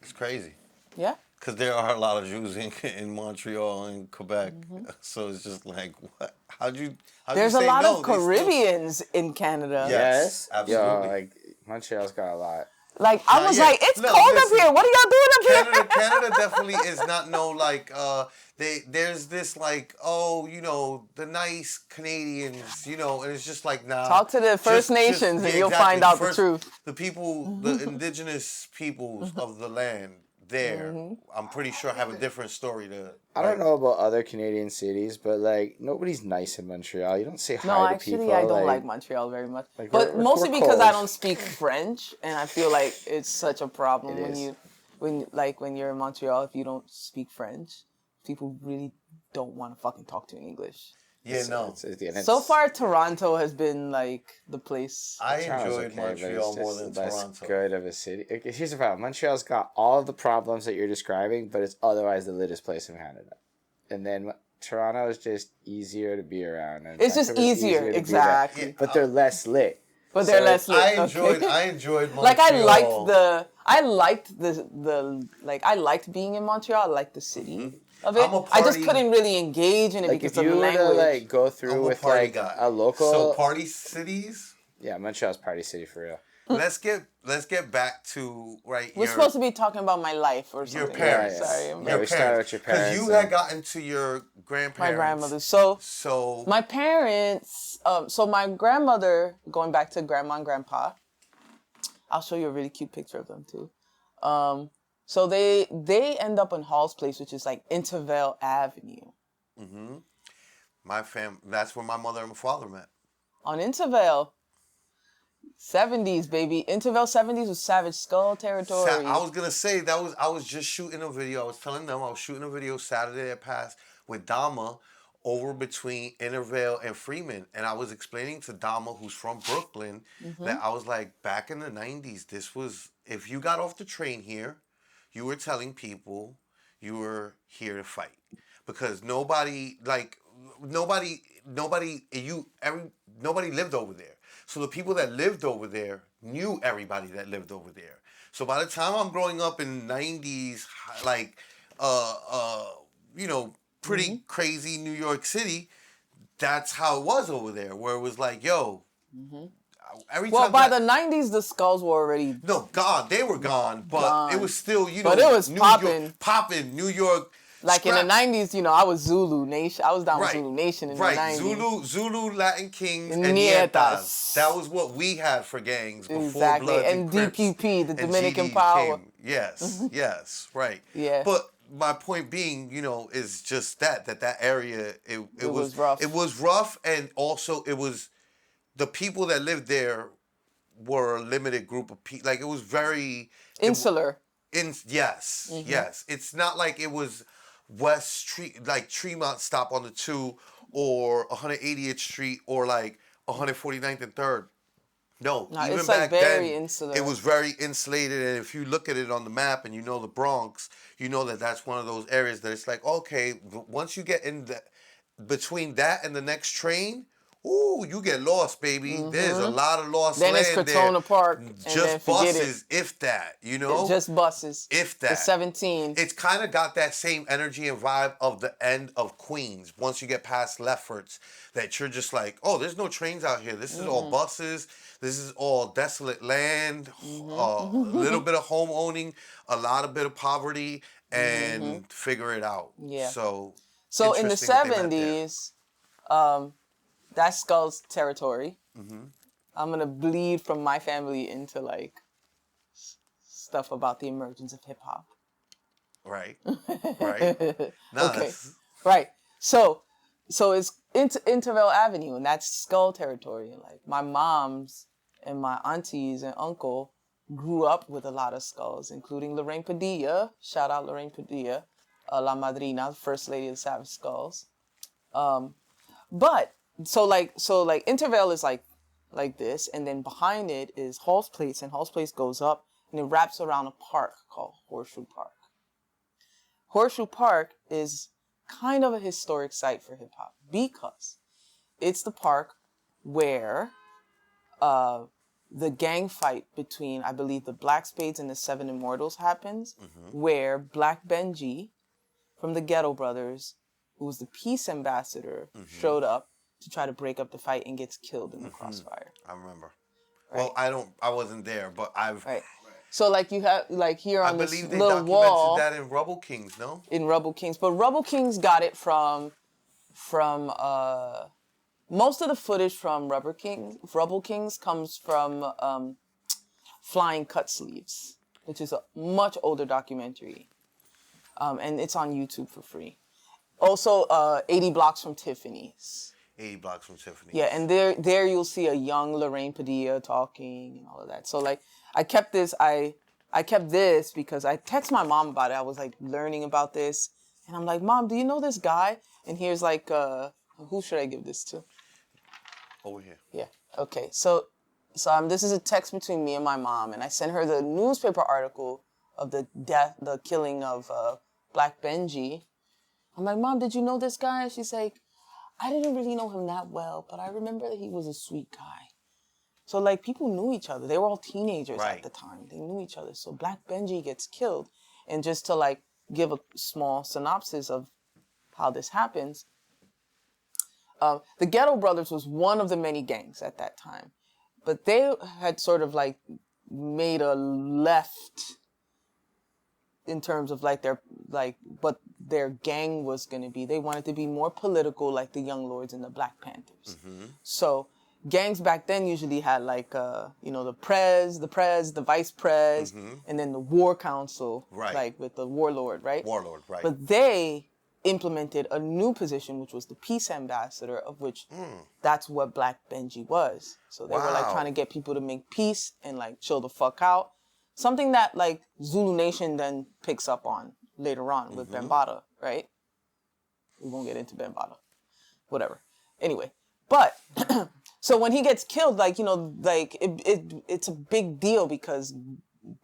It's crazy. Yeah. Because there are a lot of Jews in Montreal and Quebec. So it's just like, what? There's a lot of Caribbeans in Canada. Yes, absolutely. Yo, like, Montreal's got a lot. Like, I was like, it's cold up here. What are y'all doing up here? Canada definitely is not there's this like, oh, you know, the nice Canadians, you know, and it's just like, nah. Talk to the First Nations and you'll find out the truth. The people, the indigenous peoples of the land there, I'm pretty sure have a different story to. I don't know about other Canadian cities, but like nobody's nice in Montreal. You don't say hi to people. No, actually, I don't like Montreal very much. Like, but mostly because I don't speak French, and I feel like it's such a problem when you're in Montreal if you don't speak French. People really don't want to fucking talk to you in English. Yeah, So far, Toronto has been like the place. I enjoyed Montreal more than Toronto. That's good of a city. Here's the problem: Montreal's got all of the problems that you're describing, but it's otherwise the littest place in Canada. And then Toronto is just easier to be around. And it's just easier, exactly. But they're less lit. But they're less lit. I enjoyed Montreal. Like I liked being in Montreal. I liked the city. Of it. I just couldn't really engage in it because of the language. If you were to like go through with like a local, so party cities. Yeah, Montreal's party city for real. Let's get back to We're supposed to be talking about my life or something. Your parents. Sorry, we started with your parents. Because you had gotten to your grandparents. My grandmother. So my parents. So my grandmother, going back to grandma and grandpa. I'll show you a really cute picture of them too. So they end up in Hall's Place, which is like Intervale Avenue. That's where my mother and my father met. On Intervale. 70s, baby. Intervale 70s was Savage Skull territory. I was going to say, I was just shooting a video. I was telling them I was shooting a video Saturday that passed with Dama over between Intervale and Freeman. And I was explaining to Dama, who's from Brooklyn, that I was like, back in the 90s, this was, if you got off the train here, you were telling people you were here to fight. Because nobody lived over there. So the people that lived over there knew everybody that lived over there. So by the time I'm growing up in the 90s, like, pretty crazy New York City, that's how it was over there, where it was like, yo, every time. Well, by the 90s, the skulls were already. No, God, they were gone, but it was still, but it was popping, New York. Like in the 90s, I was Zulu Nation. I was down with Zulu Nation in the 90s. Zulu, Latin Kings, and Nietas. That was what we had for gangs before Bloods and DPP, the Dominican Power. Yes, yes, right. Yeah. But my point being, is just that area, it was rough. It was rough, and also it was, the people that lived there were a limited group of people. Like, it was very... Insular. Yes, yes. It's not like it was West Street, like Tremont stop on the 2 or 180th Street or like 149th and 3rd. No, even it's back like very then, insular. it was very insulated. And if you look at it on the map and the Bronx, you know that that's one of those areas that it's like, okay, once you get in between that and the next train, ooh, you get lost, baby. There's a lot of lost land there. Then it's Crotona Park. Just buses, if that, Just buses. If that. The 17. It's kind of got that same energy and vibe of the end of Queens. Once you get past Lefferts, that you're just like, oh, there's no trains out here. This is all buses. This is all desolate land, a little bit of home owning, a lot of bit of poverty, and figure it out. Yeah. So in the 70s, that's Skull's territory. I'm going to bleed from my family into like stuff about the emergence of hip hop. Right. Right. No, okay. Right. So it's Intervale Avenue, and that's Skull territory. And like my mom's and my aunties and uncle grew up with a lot of Skulls, including Lorraine Padilla. Shout out Lorraine Padilla, La Madrina, the first lady of the Savage Skulls. But so Intervale is like this, and then behind it is Hall's Place, and Hall's Place goes up and it wraps around a park called Horseshoe Park. Horseshoe Park is kind of a historic site for hip hop because it's the park where the gang fight between, I believe, the Black Spades and the Seven Immortals happens, where Black Benji from the Ghetto Brothers, who was the peace ambassador, showed up to try to break up the fight and gets killed in the crossfire. I remember. Right. Well, I wasn't there, but I've... Right. So, like, you have, like, here on this little wall... I believe they documented that in Rubble Kings, no? In Rubble Kings. But Rubble Kings got it from most of the footage from Rubble Kings comes from Flying Cut Sleeves, which is a much older documentary. And it's on YouTube for free. Also, 80 Blocks from Tiffany's. 80 Blocks from Tiffany's. Yeah, and there you'll see a young Lorraine Padilla talking and all of that. So, like, I kept this because I text my mom about it. I was, like, learning about this. And I'm like, Mom, do you know this guy? And here's, like, who should I give this to? Over here. Yeah. Okay. So this is a text between me and my mom, and I sent her the newspaper article of the killing of Black Benji. I'm like, Mom, did you know this guy? And she's like, I didn't really know him that well, but I remember that he was a sweet guy. So, like, people knew each other. They were all teenagers at the time. They knew each other. So Black Benji gets killed. And just to, like, give a small synopsis of how this happens, the Ghetto Brothers was one of the many gangs at that time. But they had sort of, like, made a left in terms of, like, what their gang was going to be. They wanted to be more political, like the Young Lords and the Black Panthers. So gangs back then usually had, like, the Prez, the Vice Prez, and then the War Council, like, with the Warlord, right? Warlord, right. But they implemented a new position, which was the Peace Ambassador, of which that's what Black Benji was. So they were, like, trying to get people to make peace and, like, chill the fuck out. Something that, like, Zulu Nation then picks up on later on with Bambaataa, right? We won't get into Bambaataa. whatever. Anyway, but so when he gets killed, like, you know, like it's a big deal because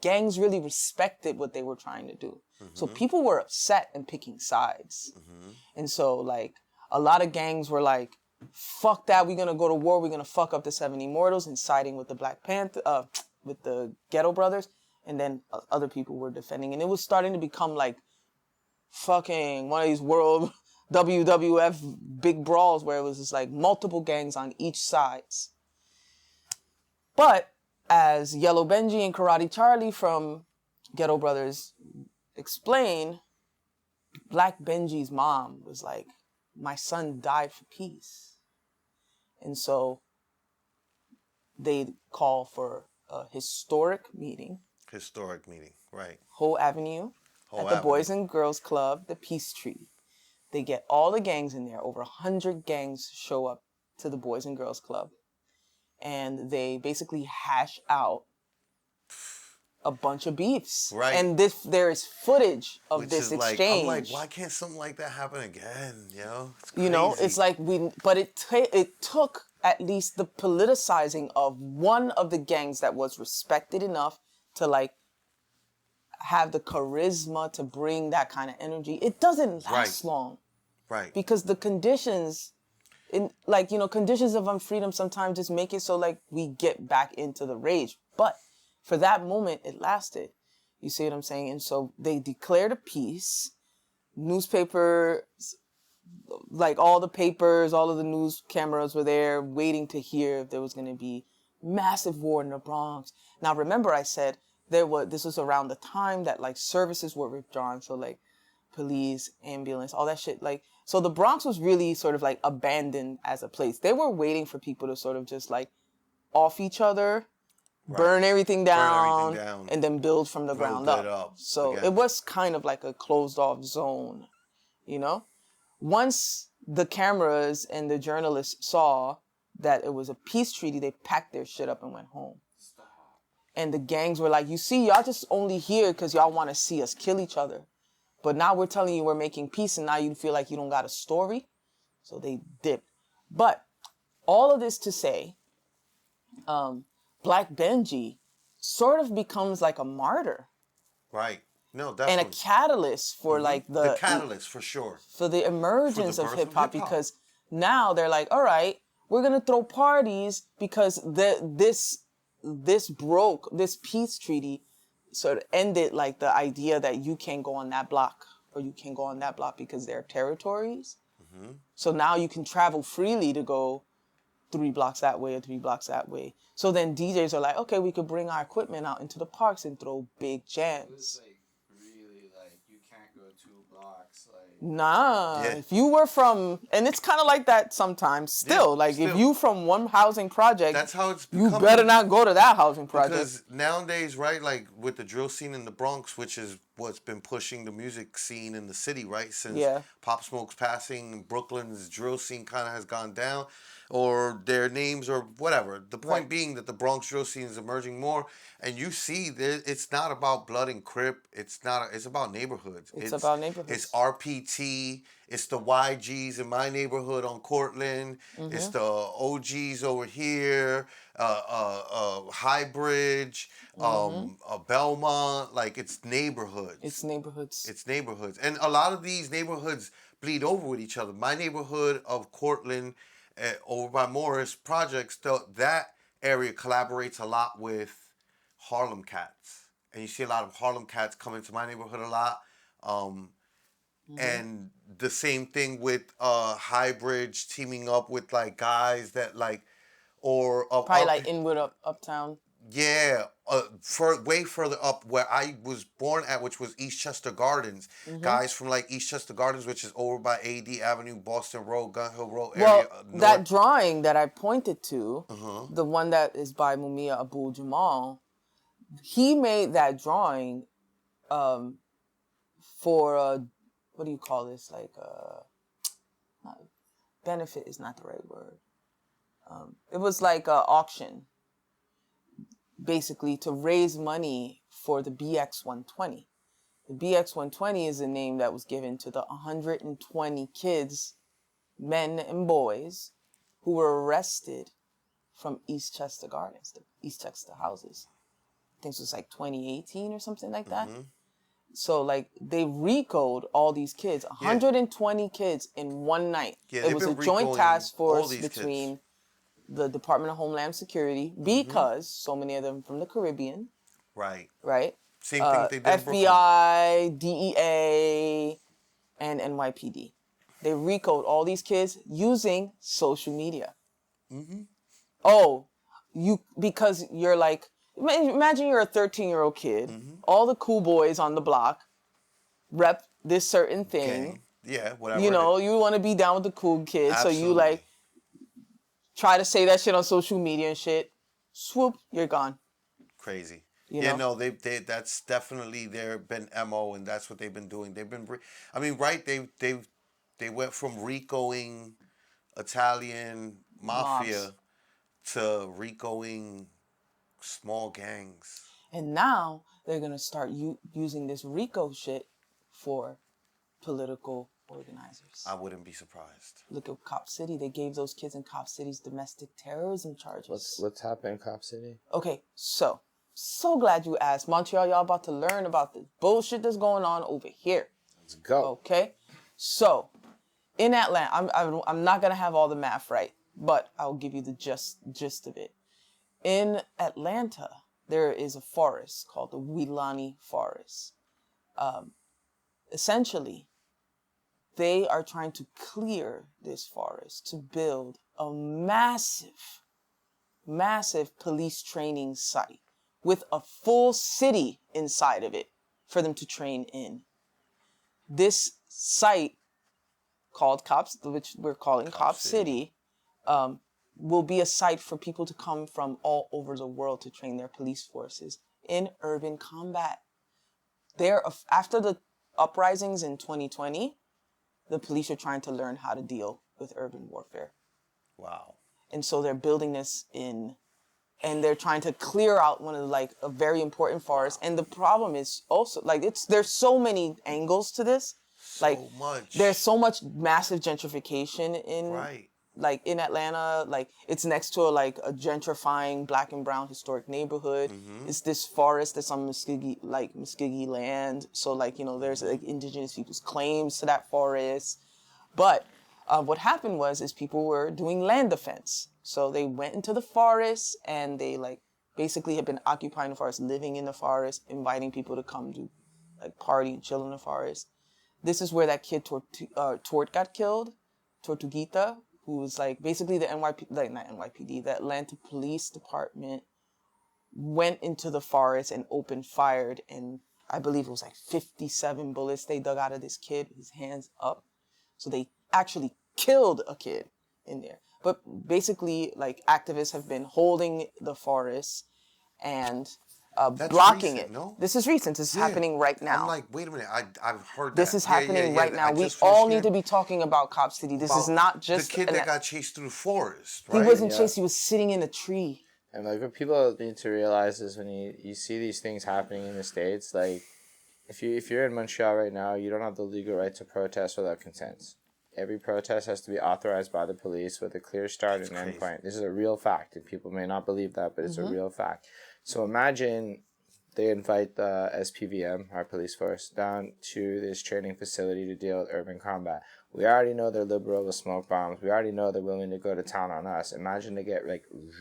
gangs really respected what they were trying to do. So people were upset and picking sides. And so like a lot of gangs were like, fuck that, we're gonna go to war, we're gonna fuck up the 7 Immortals, and siding with the Black Panther, with the Ghetto Brothers, and then other people were defending. And it was starting to become like fucking one of these world WWF big brawls where it was just like multiple gangs on each sides. But as Yellow Benji and Karate Charlie from Ghetto Brothers explain, Black Benji's mom was like, my son died for peace. And so they call for a historic meeting. Historic meeting, right. Whole Avenue at the Boys and Girls Club, the Peace Tree. They get all the gangs in there. Over 100 gangs show up to the Boys and Girls Club. And they basically hash out a bunch of beefs. Right. And there is footage of Which this is exchange. Like, I'm like, why can't something like that happen again? You know? It's crazy. You know, it's like but it took at least the politicizing of one of the gangs that was respected enough to like have the charisma to bring that kind of energy. It doesn't last long. Right. Because the conditions, conditions of unfreedom sometimes just make it so like we get back into the rage. But for that moment, it lasted. You see what I'm saying? And so they declared a peace. Newspapers, like all the papers, all of the news cameras were there waiting to hear if there was going to be massive war in the Bronx. Now, remember I said this was around the time that like services were withdrawn. So like police, ambulance, all that shit. Like, so the Bronx was really sort of like abandoned as a place. They were waiting for people to sort of just like off each other, burn everything down, and then build from the ground up. So it was kind of like a closed off zone, you know? Once the cameras and the journalists saw that it was a peace treaty, they packed their shit up and went home. And the gangs were like, you see, y'all just only here because y'all want to see us kill each other. But now we're telling you we're making peace, and now you feel like you don't got a story. So they dipped. But all of this to say, Black Benji sort of becomes like a martyr. Right. No, definitely. And a catalyst for like the catalyst for sure. For the emergence of hip hop, because now they're like, all right, we're gonna throw parties because this peace treaty sort of ended like the idea that you can't go on that block or you can't go on that block because they're territories. So now you can travel freely to go 3 blocks that way or 3 blocks that way. So then DJs are like, okay, we could bring our equipment out into the parks and throw big jams. It's like really like you can't go 2 blocks. Like nah, if you were from, and it's kind of like that sometimes. Still, if you from one housing project, that's how it's you better not go to that housing project. Because nowadays, right, like with the drill scene in the Bronx, which is what's been pushing the music scene in the city, right, since Pop Smoke's passing, Brooklyn's drill scene kind of has gone down. Or their names or whatever. The point being that the Bronx drill scene is emerging more, and you see that it's not about blood and Crip. It's not. It's about neighborhoods. It's about neighborhoods. It's RPT. It's the YGs in my neighborhood on Cortland. It's the OGs over here. High Bridge. Belmont. Like it's neighborhoods. It's neighborhoods. It's neighborhoods, and a lot of these neighborhoods bleed over with each other. My neighborhood of Cortland. Over by Morris Projects, that area collaborates a lot with Harlem Cats. And you see a lot of Harlem Cats come into my neighborhood a lot. And the same thing with Highbridge teaming up with like guys that like, or... probably like Inwood Uptown. Yeah, way further up where I was born at, which was Eastchester Gardens. Guys from like Eastchester Gardens, which is over by AD Avenue, Boston Road, Gun Hill Road area. Well, that drawing that I pointed to, the one that is by Mumia Abdul Jamal, he made that drawing for what do you call this? Like benefit is not the right word. It was like an auction. Basically to raise money for the BX-120. The BX-120 is a name that was given to the 120 kids men and boys who were arrested from Eastchester Gardens, the Eastchester houses. I think it was like 2018 or something like that. So, like, they RICO'd all these kids, 120 kids in one night. Yeah, it was a joint task force between the Department of Homeland Security, because so many of them from the Caribbean. Right. Right? Same thing they did in FBI, DEA, and NYPD. They RICO'd all these kids using social media. Oh, because you're like, imagine you're a 13-year-old kid. All the cool boys on the block rep this certain thing. Okay. Yeah, whatever. You know, you want to be down with the cool kids. Absolutely. So you like try to say that shit on social media and shit. Swoop, you're gone. Crazy. You yeah, know? no, they that's definitely their been MO, and that's what they've been doing. They've been, I mean, right? They went from RICOing Italian mafia to RICOing small gangs. And now they're going to start using this RICO shit for political organizers. I wouldn't be surprised. Look at Cop City. They gave those kids in Cop City's domestic terrorism charges. What's happening in Cop City? Okay, so glad you asked. Montreal, y'all about to learn about the bullshit that's going on over here. Let's go. Okay, so in Atlanta, I'm not going to have all the math right, but I'll give you the gist of it. In Atlanta, there is a forest called the Weelaunee Forest. Essentially, they are trying to clear this forest to build a massive police training site with a full city inside of it for them to train in. This site, called Cops, which we're calling Cop City, will be a site for people to come from all over the world to train their police forces in urban combat. After the uprisings in 2020, the police are trying to learn how to deal with urban warfare. Wow. And so they're building this and they're trying to clear out one of a very important forest. And the problem is also there's so many angles to this. So much. There's so much massive gentrification in right. In Atlanta, it's next to a gentrifying black and brown historic neighborhood. It's this forest that's on Muskogee land. So there's indigenous people's claims to that forest. But what happened is people were doing land defense. So they went into the forest and they basically had been occupying the forest, living in the forest, inviting people to come to party and chill in the forest. This is where that kid Tort got killed, Tortuguita, who was basically the NYPD, the Atlanta Police Department went into the forest and opened fired, and I believe it was 57 bullets they dug out of this kid, his hands up. So they actually killed a kid in there. But basically, activists have been holding the forest and blocking recent, it. No? This is recent. This is happening right now. I'm wait a minute. I've heard that. This is happening right now. We all need to be talking about Cop City. This is not just the kid that got chased through the forest, right? He wasn't chased. He was sitting in a tree. And what people need to realize is when you see these things happening in the States, if you're in Montreal right now, you don't have the legal right to protest without consent. Every protest has to be authorized by the police with a clear start and end point. This is a real fact, and people may not believe that, but it's a real fact. So imagine they invite the SPVM, our police force, down to this training facility to deal with urban combat. We already know they're liberal with smoke bombs. We already know they're willing to go to town on us. Imagine they get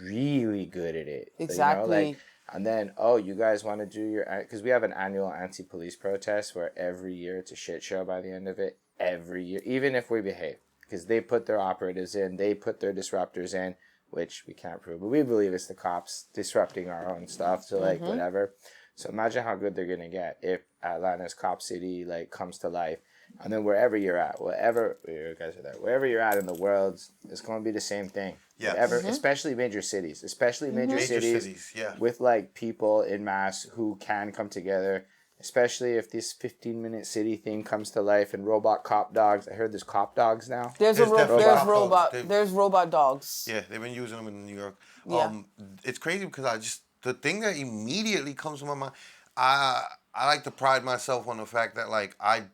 really good at it. Exactly. And then, you guys want to do your... Because we have an annual anti-police protest where every year it's a shit show by the end of it. Every year. Even if we behave. Because they put their operatives in. They put their disruptors in. Which we can't prove. But we believe it's the cops disrupting our own stuff. So, whatever. So imagine how good they're going to get if Atlanta's Cop City, comes to life. And then wherever you're at, you guys are there, wherever you're at in the world, it's going to be the same thing. Yeah. Especially major cities. Major cities with, people in mass who can come together. Especially if this 15-minute city thing comes to life and robot cop dogs. I heard there's cop dogs now. There's robot dogs. Yeah, they've been using them in New York. Yeah. It's crazy because the thing that immediately comes to my mind, I like to pride myself on the fact that I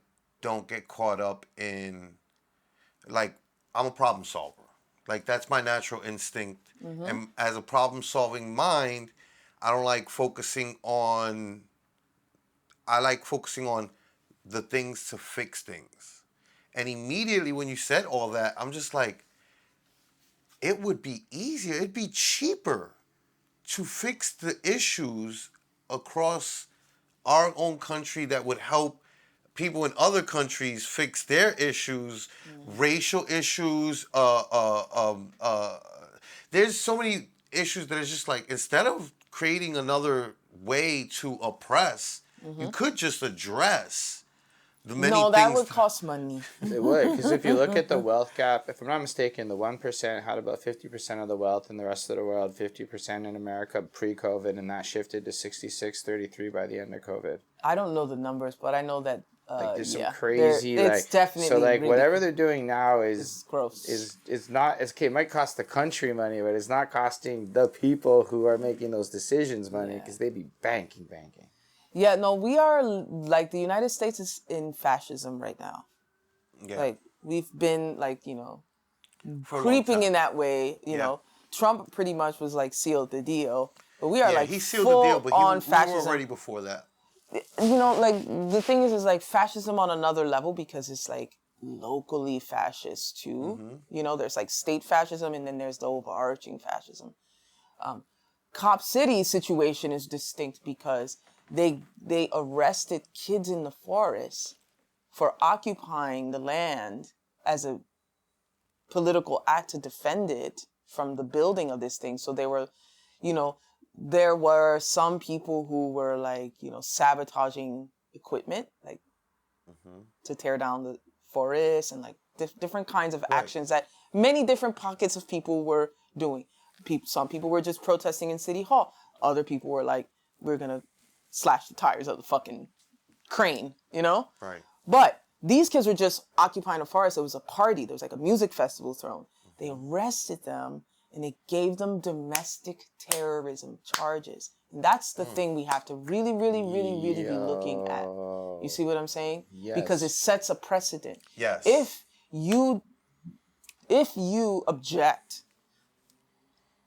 don't get caught up in I'm a problem solver. Like, that's my natural instinct. And as a problem-solving mind, I like focusing on the things to fix things. And immediately when you said all that, I'm just like, it would be easier, it'd be cheaper to fix the issues across our own country that would help people in other countries fix their issues, racial issues. There's so many issues that it's just like, instead of creating another way to oppress, you could just address the many things. No, that would cost money. It would, because if you look at the wealth gap, if I'm not mistaken, the 1% had about 50% of the wealth in the rest of the world, 50% in America pre-COVID, and that shifted to 66-33 by the end of COVID. I don't know the numbers, but I know that there's some crazy, it's definitely so really whatever they're doing now is gross. Is not, okay, it might cost the country money, but it's not costing the people who are making those decisions money, because they'd be banking. Yeah, no, we are, like, the United States is in fascism right now. Yeah. Like, we've been, like, you know, creeping in that way, you know. Trump pretty much was, like, sealed the deal. But we are, like, he sealed the deal, but we were already before that. You know, like, the thing is like, fascism on another level, because it's, like, locally fascist, too. You know, there's, like, state fascism, and then there's the overarching fascism. Cop City's situation is distinct because they arrested kids in the forest for occupying the land as a political act to defend it from the building of this thing. So they were, you know, there were some people who were, like, you know, sabotaging equipment, like to tear down the forest, and like different kinds of actions that many different pockets of people were doing. Some people were just protesting in City Hall. Other people were like, we're going to slash the tires of the fucking crane, you know? Right. But these kids were just occupying a forest. It was a party. There was like a music festival thrown. They arrested them and they gave them domestic terrorism charges. And that's the thing we have to really, really, really, really be looking at. You see what I'm saying? Yes. Because it sets a precedent. Yes. If you object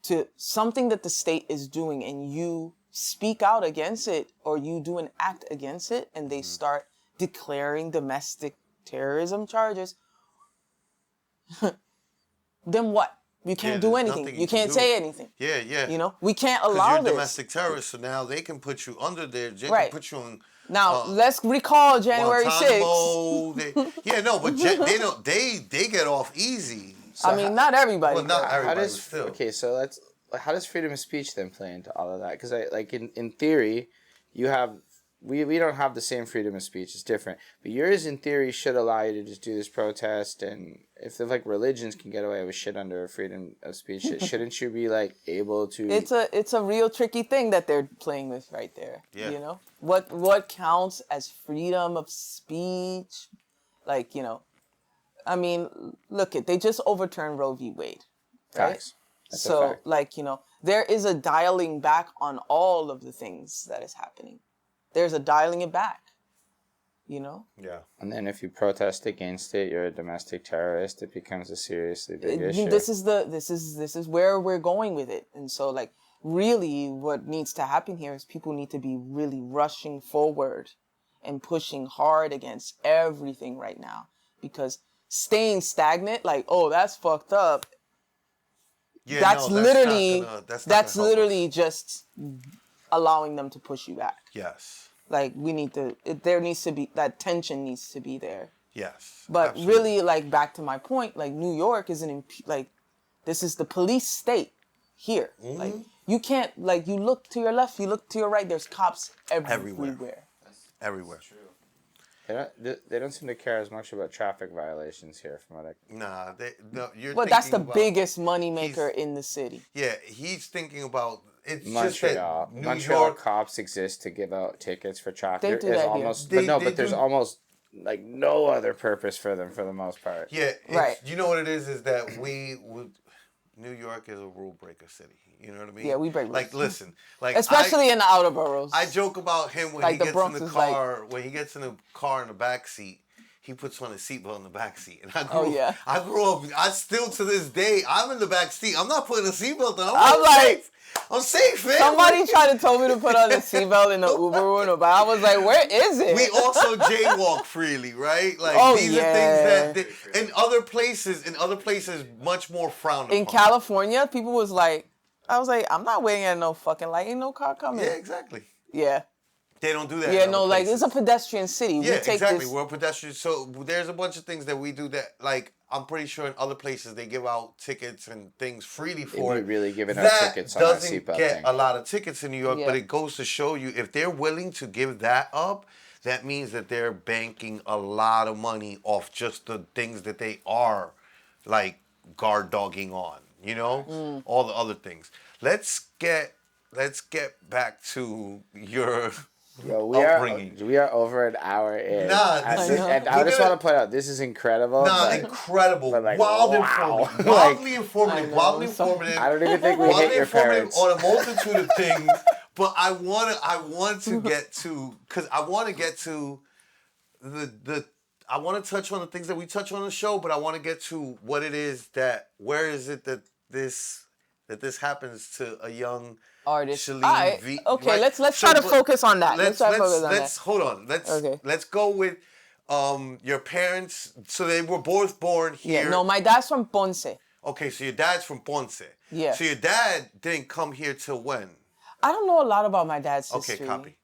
to something that the state is doing and you speak out against it, or you do an act against it, and they start declaring domestic terrorism charges, then what? You can't do anything. You can't say anything. Yeah, yeah. You know, we can't allow you're this. domestic terrorist, so now they can put you under there. They Right. can put you on. Now let's recall January 6th. Yeah, no, but they don't. They get off easy. So I mean, not everybody. Well, not everybody. But still. Okay, so how does freedom of speech then play into all of that? Because in theory, you have we don't have the same freedom of speech. It's different. But yours, in theory, should allow you to just do this protest. And if like religions can get away with shit under freedom of speech, shouldn't you be like able to? It's a real tricky thing that they're playing with right there. Yeah. You know, what counts as freedom of speech? Like, you know, I mean, look they just overturned Roe v. Wade. Right? Facts. That's so, like, you know, there is a dialing back on all of the things that is happening. There's a dialing it back, you know? Yeah. And then if you protest against it, you're a domestic terrorist. It becomes a seriously big issue. This is where we're going with it. And so, like, really what needs to happen here is people need to be really rushing forward and pushing hard against everything right now. Because staying stagnant, like, oh, that's fucked up. Yeah, that's literally just allowing them to push you back. Yes. Like, there needs to be, that tension needs to be there. Yes. But absolutely. really, like, back to my point, like, New York is this is the police state here. Mm-hmm. Like, you can't, like, you look to your left, you look to your right, there's cops everywhere. Everywhere. True. They don't seem to care as much about traffic violations here, from what I. Nah, you're. But that's the biggest moneymaker in the city. Yeah, he's thinking about. It's Montreal. Just that Montreal cops exist to give out tickets for traffic. They do that here. But there's almost like no other purpose for them for the most part. Yeah, right. You know what it is that New York is a rule breaker city. You know what I mean? Yeah, we break rules. Like, listen, like especially in the outer boroughs. I joke about him when he gets in the car. When he gets in the car in the back seat, he puts on a seatbelt in the back seat. And I grew up, I still to this day, I'm in the back seat. I'm not putting a seatbelt on. I'm like, I'm safe, man. Somebody tried to tell me to put on a seatbelt in the Uber, but I was like, where is it? We also jaywalk freely, right? Like, these are things that, in other places, much more frowned upon. In California, people was like, I was like, I'm not waiting at no fucking light. Ain't no car coming. Yeah, exactly. Yeah. They don't do that. Yeah, no, like, it's a pedestrian city. Yeah, we take exactly. This... We're a pedestrian. So there's a bunch of things that we do that, like, I'm pretty sure in other places they give out tickets and things freely for it. Really giving out tickets on that seatbelt thing. That doesn't get a lot of tickets in New York, but it goes to show you, if they're willing to give that up, that means that they're banking a lot of money off just the things that they are, like, guard dogging on, you know? All the other things. Let's get back to your upbringing. We are over an hour in. And I just want to point out, this is incredible. Incredible. Like, wildly informative. Wildly informative. I don't even think we hit your parents. On a multitude of things. But I want to get to, because I want to get to I want to touch on the things that we touch on the show, but I want to get to what it is where is it that this happens to a young artist. Shellyne V. Okay, right? let's try to focus on that. Let's hold on. Let's go with your parents. So they were both born here. Yeah, no, my dad's from Ponce. Okay, so your dad's from Ponce. Yeah. So your dad didn't come here till when? I don't know a lot about my dad's history. Okay, copy.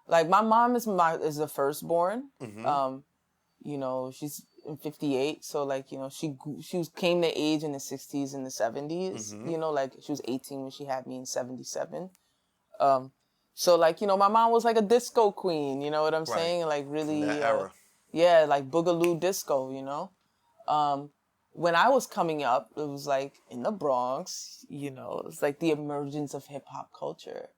Like, my mom is the firstborn. Mm-hmm. You know, she's in 58, so, like, you know, she came to age in the 60s and the 70s. Mm-hmm. You know, like, she was 18 when she had me in 77. So, like, you know, my mom was like a disco queen, you know what I'm saying? Like, really, that era. Yeah, like boogaloo disco, you know? When I was coming up, it was like in the Bronx, you know, it's like the emergence of hip hop culture.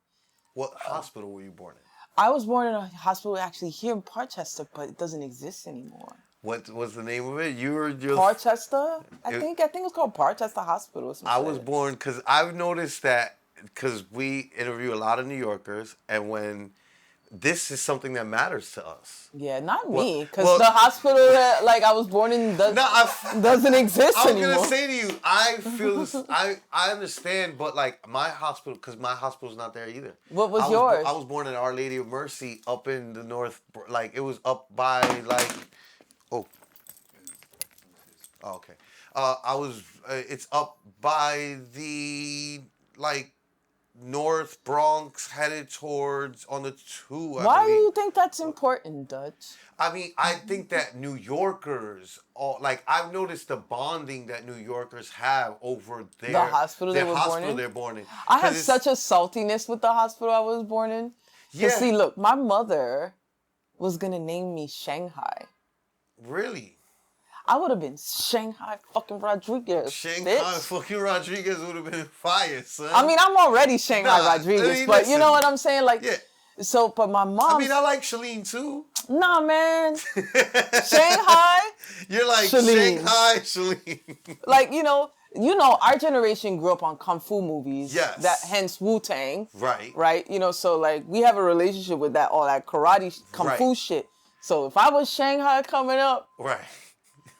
What hospital were you born in? I was born in a hospital actually here in Parchester, but it doesn't exist anymore. What was the name of it? You were Parchester? I think it's called Parchester Hospital. I was born because I've noticed that, because we interview a lot of New Yorkers, and when this is something that matters to us. Yeah, not me, because the hospital that I was born in doesn't exist anymore. I was gonna say to you, I feel this. I understand, but like my hospital, because my hospital's not there either. What was yours? I was born in Our Lady of Mercy up in the north. Like, it was up by like. Oh, okay. It's up by the, like, North Bronx, headed towards on the 2. Why do you think that's important, Dutch? I mean, I think that New Yorkers, I've noticed the bonding that New Yorkers have over the hospital they were born in. I have such a saltiness with the hospital I was born in. Yeah. See, look, my mother was gonna name me Shanghai. Really? I would have been Shanghai fucking Rodriguez. Shanghai fucking Rodriguez would have been fire, son. I mean, I'm already Shanghai Rodriguez, but listen, you know what I'm saying? Like, yeah. So, but my mom. I mean, I like Shellyne too. Nah, man. Shanghai. You're like Shellyne. Shanghai, Shellyne. Like, you know, our generation grew up on kung fu movies. Yes. That hence Wu-Tang. Right. Right. You know, so like we have a relationship with that, all that karate kung fu shit. So if I was Shanghai coming up. Right.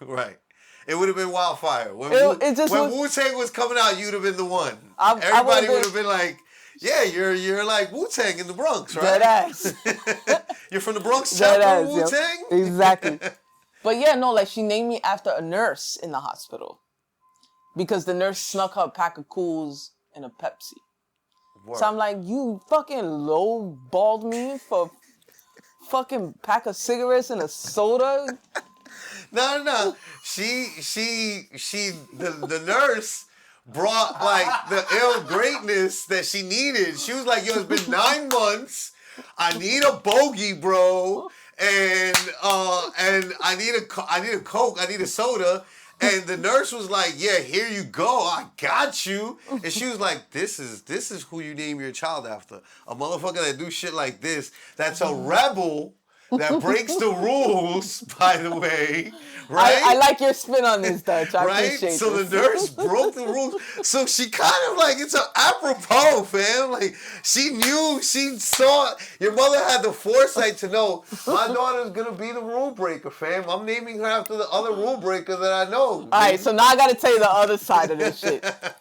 Right. It would have been wildfire. When Wu-Tang was coming out, you'd have been the one. Everybody would have been like, yeah, you're like Wu-Tang in the Bronx, right? Dead ass. You're from the Bronx chapter of Wu-Tang? Yep. Exactly. But yeah, no, like she named me after a nurse in the hospital. Because the nurse snuck her a pack of Cools and a Pepsi. Word. So I'm like, you fucking low-balled me for fucking pack of cigarettes and a soda? No. The nurse brought like the ill greatness that she needed. She was like, yo, it's been 9 months. I need a bogey, bro. And I need a Coke. I need a soda. And the nurse was like, yeah, here you go. I got you. And she was like, this is who you name your child after. A motherfucker that do shit like this. That's a rebel. that breaks the rules, by the way, right? I like your spin on this, Dutch. I appreciate So this. the nurse broke the rules. So she kind of like, it's an apropos, fam. Like, she knew, she saw, your mother had the foresight to know, my daughter's going to be the rule breaker, fam. I'm naming her after the other rule breaker that I know. All right, so now I got to tell you the other side of this shit. Shit.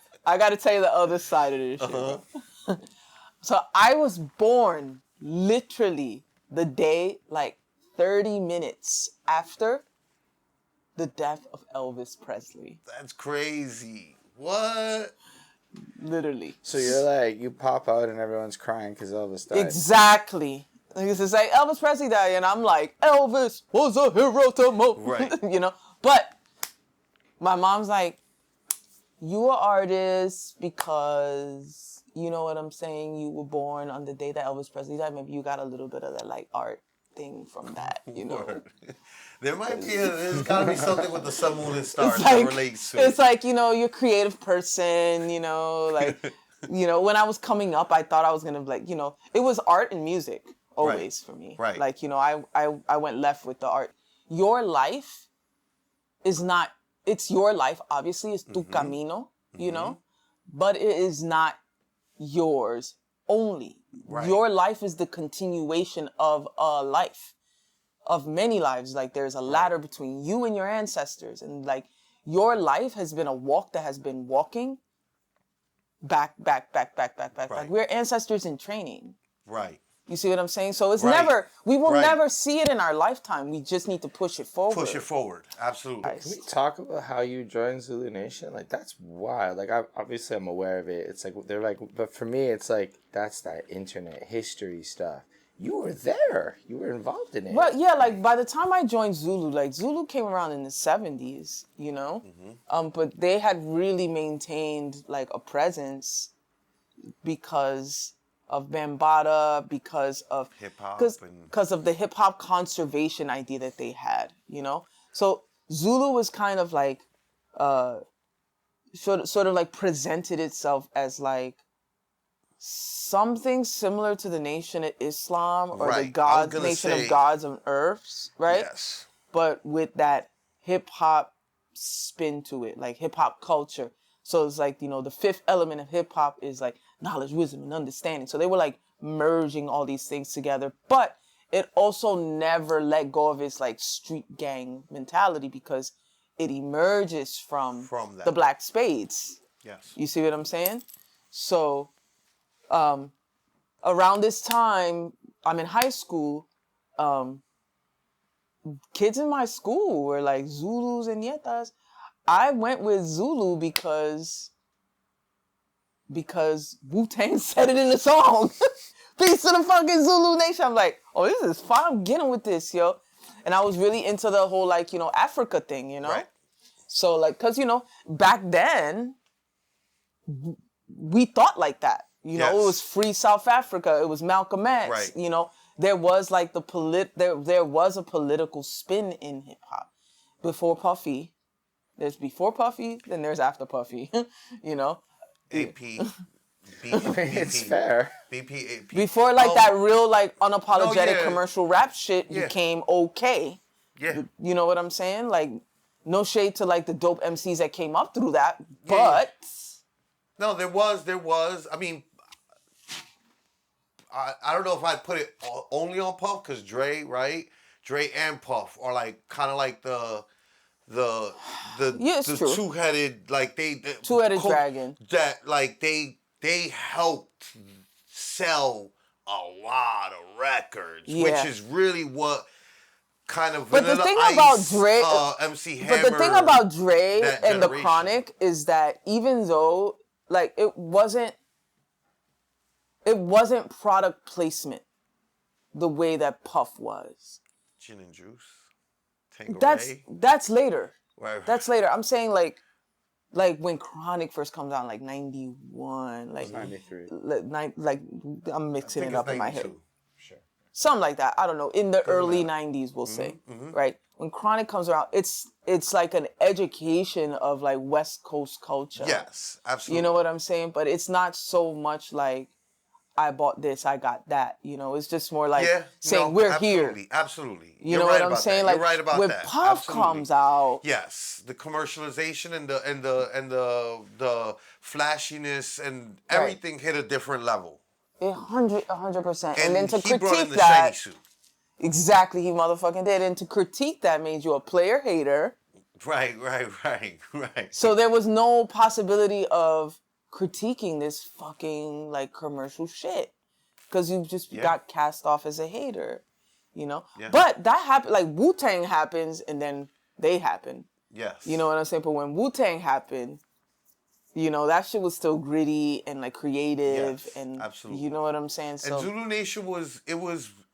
So I was born literally the day, like 30 minutes after the death of Elvis Presley. That's crazy. What? Literally. So you're like, you pop out and everyone's crying because Elvis died. Exactly. It's like, Elvis Presley died, and I'm like, Elvis was a hero to most. Right. You know? But my mom's like, you are artist because, you know what I'm saying, you were born on the day that Elvis Presley died. Maybe you got a little bit of that, like, art thing from that, you know? There might be, there's got to be something with the sun, moon, and stars that relates to it. It's like, you know, you're a creative person, you know, like, you know, when I was coming up, I thought I was going to, like, you know, it was art and music always for me. Right. Like, you know, I went left with the art. Your life is not, it's your life, obviously, it's tu camino, you know, but it is not yours only. Right. Your life is the continuation of a life, of many lives. Like, there's a ladder between you and your ancestors, and like your life has been a walk that has been walking back. We're ancestors in training. Right. You see what I'm saying? So it's never, we will never see it in our lifetime. We just need to push it forward. Push it forward. Absolutely. Can we talk about how you joined Zulu Nation? Like, that's wild. Like, obviously I'm aware of it. It's like, they're like, but for me, it's like, that's that internet history stuff. You were there. You were involved in it. Well, yeah, like, by the time I joined Zulu, like, Zulu came around in the 70s, you know? But they had really maintained, like, a presence because of Bambaataa, because of hip-hop, because of the hip-hop conservation idea that they had, you know? So Zulu was kind of like, sort of like presented itself as like something similar to the Nation of Islam or the Nation of Gods on Earths, right? Yes. But with that hip-hop spin to it, like hip-hop culture. So it's like, you know, the fifth element of hip-hop is like knowledge, wisdom, and understanding. So they were like merging all these things together. But it also never let go of its like street gang mentality because it emerges from the Black Spades. Yes. You see what I'm saying? So around this time, I'm in high school, kids in my school were like Zulus and Yetas. I went with Zulu because Wu-Tang said it in the song. Peace to the fucking Zulu Nation. I'm like, oh, this is fun. I'm getting with this, yo. And I was really into the whole, like, you know, Africa thing, you know? Right. So, like, because, you know, back then, we thought like that. You know, it was Free South Africa. It was Malcolm X. Right. You know, there was, like, there was a political spin in hip-hop. Before Puffy. There's before Puffy, then there's after Puffy. You know? AP. It's fair. BP. Before, like, that real, like, unapologetic commercial rap shit became okay. Yeah. You know what I'm saying? Like, no shade to, like, the dope MCs that came up through that, but... No, there was. I mean, I don't know if I'd put it only on Puff, because Dre, right? Dre and Puff are, like, kind of like the two-headed, like, two-headed dragon. That, like, they helped sell a lot of records, which is really what kind of. But the thing about Dre, MC Hammer. But the thing about Dre and the Chronic is that even though, like, it wasn't product placement the way that Puff was. Gin and Juice. That's later. Right. That's later. I'm saying like when Chronic first comes out, like 91, like 93. Like I'm mixing it up in my head. Sure. Something like that. I don't know. In the early 90s, we'll say. Right? When Chronic comes around, it's like an education of like West Coast culture. Yes, absolutely. You know what I'm saying? But it's not so much like I bought this, I got that. You know, it's just more like saying we're absolutely, here. Absolutely. You know what I'm saying? That. Like You're right about when that. Puff comes out. Yes, the commercialization and the flashiness and everything hit a different level. 100%. And then to he brought in critique the that. shiny suit. Exactly, he motherfucking did. And to critique that made you a player hater. Right. So there was no possibility of critiquing this fucking like commercial shit. Because you just got cast off as a hater, you know? Yeah. But that happened, like Wu-Tang happens and then they happen. Yes. You know what I'm saying? But when Wu-Tang happened, you know, that shit was still gritty and like creative and absolutely. You know what I'm saying? So and Zulu Nation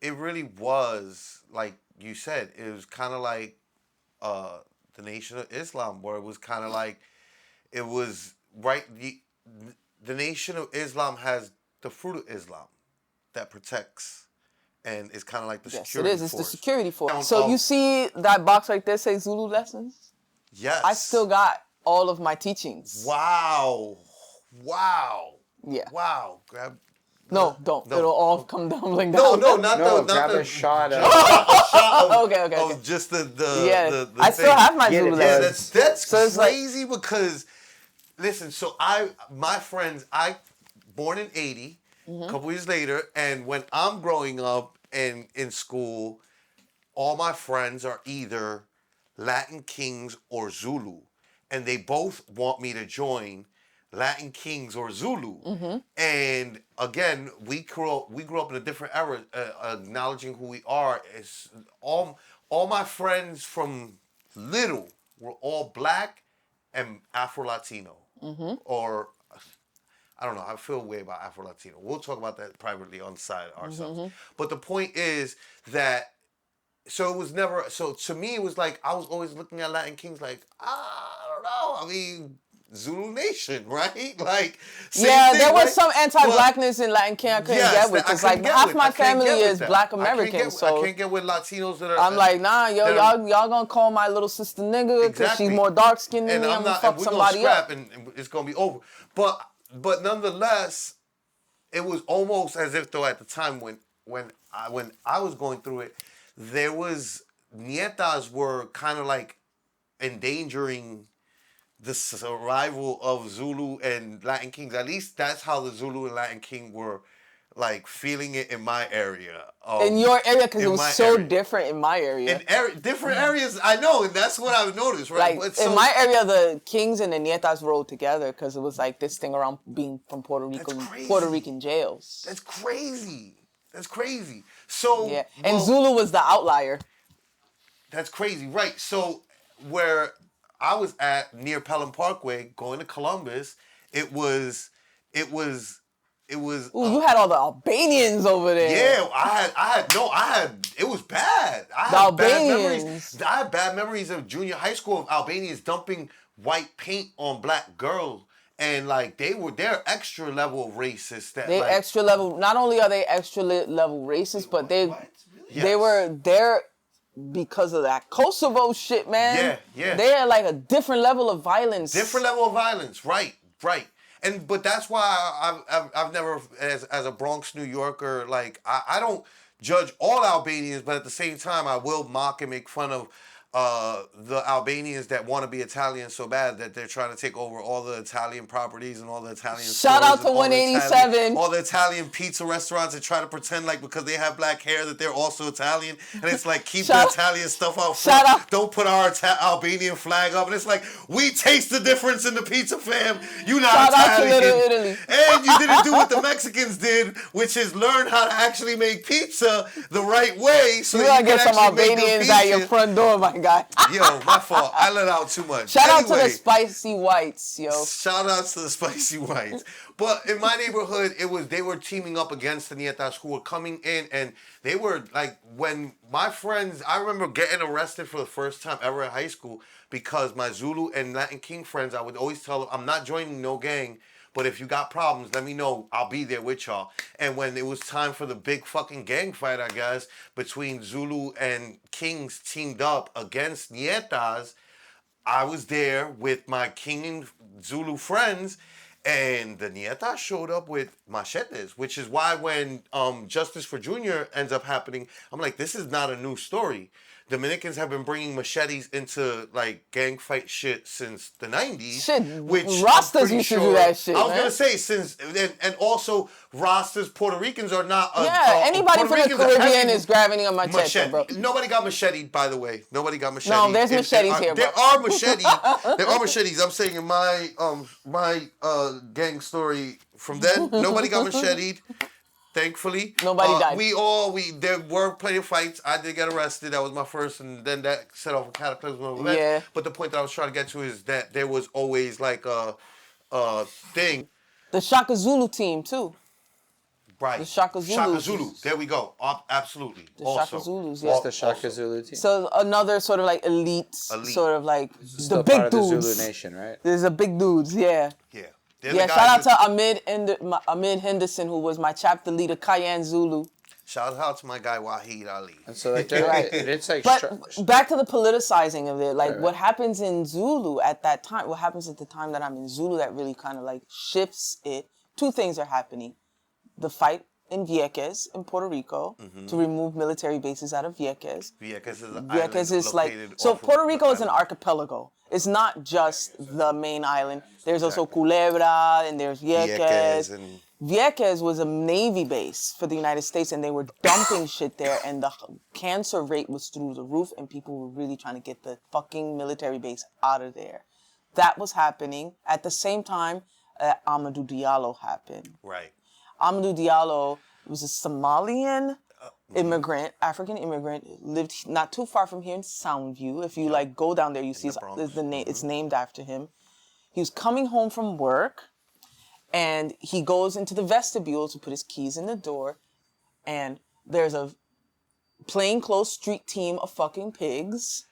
it really was, like you said, it was kind of like the Nation of Islam, where it was kind of like, it was, right, the Nation of Islam has the fruit of Islam that protects and is kind of like the security force. Yes, it is. It's the security force. So you see that box right there say Zulu Lessons? Yes. I still got all of my teachings. Wow. Yeah. Wow. No, don't. It'll all come tumbling down. No, not grab the a shot of. Okay. Of just the I still have my Zulu Lessons. Yeah, that's so crazy because, listen, so my friends, born in 80, a couple years later, and when I'm growing up and in school, all my friends are either Latin Kings or Zulu, and they both want me to join Latin Kings or Zulu. And again, we grew up in a different era, acknowledging who we are. It's all my friends from little were all black and Afro-Latino. Or I don't know, I feel way about Afro-Latino. We'll talk about that privately on the side ourselves. But the point is that, so it was never, so to me it was like, I was always looking at Latin Kings like, I don't know, I mean, Zulu Nation, right? Like, there was some anti-blackness in Latin King I couldn't get with. Because like half my family is Black American, so I can't get with Latinos that are. I'm like, nah, y'all gonna call my little sister nigga because she's more dark skinned than me. I'm gonna fuck somebody up, and it's gonna be over. But nonetheless, it was almost as if though at the time when I was going through it, there was nietas were kind of like endangering the survival of Zulu and Latin Kings. At least that's how the Zulu and Latin King were like feeling it in my area. In your area, because it was so different in my area. In different areas, I know, and that's what I've noticed, right? Like, in my area, the Kings and the Nietas rolled together because it was like this thing around being from Puerto Rican jails. That's crazy. So yeah, and Zulu was the outlier. That's crazy, right? So where I was at near Pelham Parkway, going to Columbus, it was. Ooh, you had all the Albanians over there. Yeah, I had. It was bad. I had bad memories of junior high school of Albanians dumping white paint on black girls, and like they're extra level racist. Extra level. Not only are they extra level racist, but they were there because of that Kosovo shit, man. Yeah. They're like a different level of violence. Right. But that's why I've never, as a Bronx New Yorker, like I don't judge all Albanians, but at the same time I will mock and make fun of the Albanians that want to be Italian so bad that they're trying to take over all the Italian properties and all the Italian Shout out to 187. All the Italian pizza restaurants that try to pretend like because they have black hair that they're also Italian. And it's like, keep the Italian stuff out front. Don't put our Albanian flag up. And it's like, we taste the difference in the pizza, fam. You not Shout Italian. Out to Little Italy. And you didn't do what the Mexicans did, which is learn how to actually make pizza the right way. So you gotta get some Albanians at your front door, my guy. Yo, my fault. I let out too much. Shout out to the spicy whites, yo. Shout out to the spicy whites. But in my neighborhood, they were teaming up against the Nietas who were coming in, and they were like, when my friends, I remember getting arrested for the first time ever in high school because my Zulu and Latin King friends, I would always tell them, I'm not joining no gang, but if you got problems, let me know. I'll be there with y'all. And when it was time for the big fucking gang fight, I guess, between Zulu and Kings teamed up against Nietas, I was there with my King and Zulu friends, And the Nietas showed up with machetes, which is why when Justice for Junior ends up happening, I'm like, this is not a new story. Dominicans have been bringing machetes into like gang fight shit since the 90s. Shit, which Rastas used to do that shit. I was gonna say since and also Rastas, Puerto Ricans are not. Anybody from the Caribbean is grabbing a machete, bro. Nobody got macheted, by the way. Nobody got macheted. No, there's machetes here, bro. There are machetes. There are machetes. I'm saying in my gang story from then, nobody got macheted. Thankfully, nobody died. There were plenty of fights. I did get arrested. That was my first, and then that set off a cataclysm of events. Yeah. But the point that I was trying to get to is that there was always like a thing. The Shaka Zulu team too. Right. The Shaka Zulu. Shaka Zulu. There we go. Absolutely. The also. Shaka Zulus. What's the Shaka Zulu team? So another sort of like elite. Sort of like the big part dudes. Of the Zulu Nation, right? There's a big dudes. Yeah. Yeah. Yeah, shout out to Ahmed Henderson, who was my chapter leader, Cayenne Zulu. Shout out to my guy, Wahid Ali. And so like, it's like... But back to the politicizing of it, like what happens in Zulu at that time, what happens at the time that I'm in Zulu that really kind of like shifts it, two things are happening. The fight in Vieques in Puerto Rico to remove military bases out of Vieques. Vieques is like... So Puerto Rico is an archipelago. It's not just the main island. There's also Culebra, and there's Vieques. Vieques was a Navy base for the United States, and they were dumping shit there, and the cancer rate was through the roof, and people were really trying to get the fucking military base out of there. That was happening. At the same time, Amadou Diallo happened. Right. Amadou Diallo was a Somalian immigrant, African immigrant, lived not too far from here in Soundview. If you like go down there, you see it's named after him. He was coming home from work, and he goes into the vestibule to put his keys in the door, and there's a plainclothes street team of fucking pigs,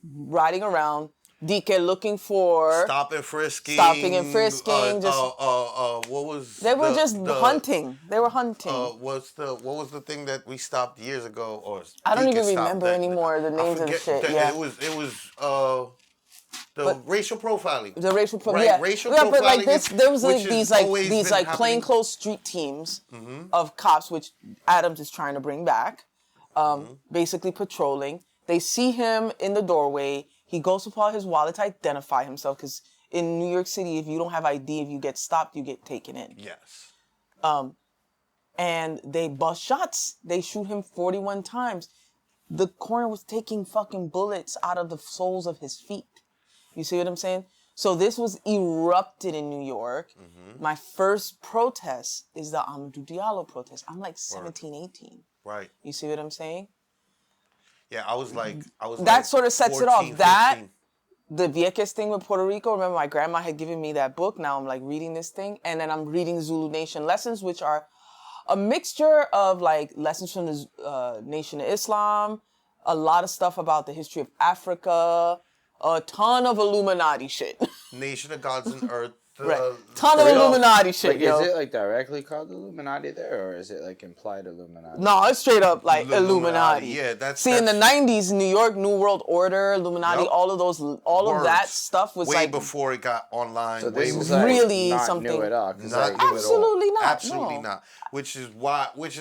riding around. DK looking for stopping and frisking. What was they were just hunting. They were hunting. What was the thing that we stopped years ago? Or I don't even remember anymore the names of the shit. Yeah, it was racial profiling. The racial profiling. Right? Yeah, racial yeah, profiling. But like this, there was like these like plainclothes street teams of cops, which Adams is trying to bring back, basically patrolling. They see him in the doorway. He goes to pull out his wallet to identify himself, because in New York City, if you don't have ID, if you get stopped, you get taken in. Yes. And they bust shots. They shoot him 41 times. The coroner was taking fucking bullets out of the soles of his feet. You see what I'm saying? So this was erupted in New York. My first protest is the Amadou Diallo protest. I'm like 17, 18. Right. You see what I'm saying? Yeah, I was that like sort of sets 14, it off. 15. That, the Vieques thing with Puerto Rico, remember my grandma had given me that book. Now I'm like reading this thing. And then I'm reading Zulu Nation Lessons, which are a mixture of like lessons from the Nation of Islam, a lot of stuff about the history of Africa, a ton of Illuminati shit. Nation of Gods and Earth. Ton of Illuminati shit, like, yo. Is it like directly called Illuminati there, or is it like implied Illuminati? No, it's straight up like Illuminati. Yeah, that's... See, in the 90s, New York, New World Order, Illuminati, all of those, of that stuff was way like... before it got online. So this is really not something... new at all. Absolutely not. Absolutely not. Which is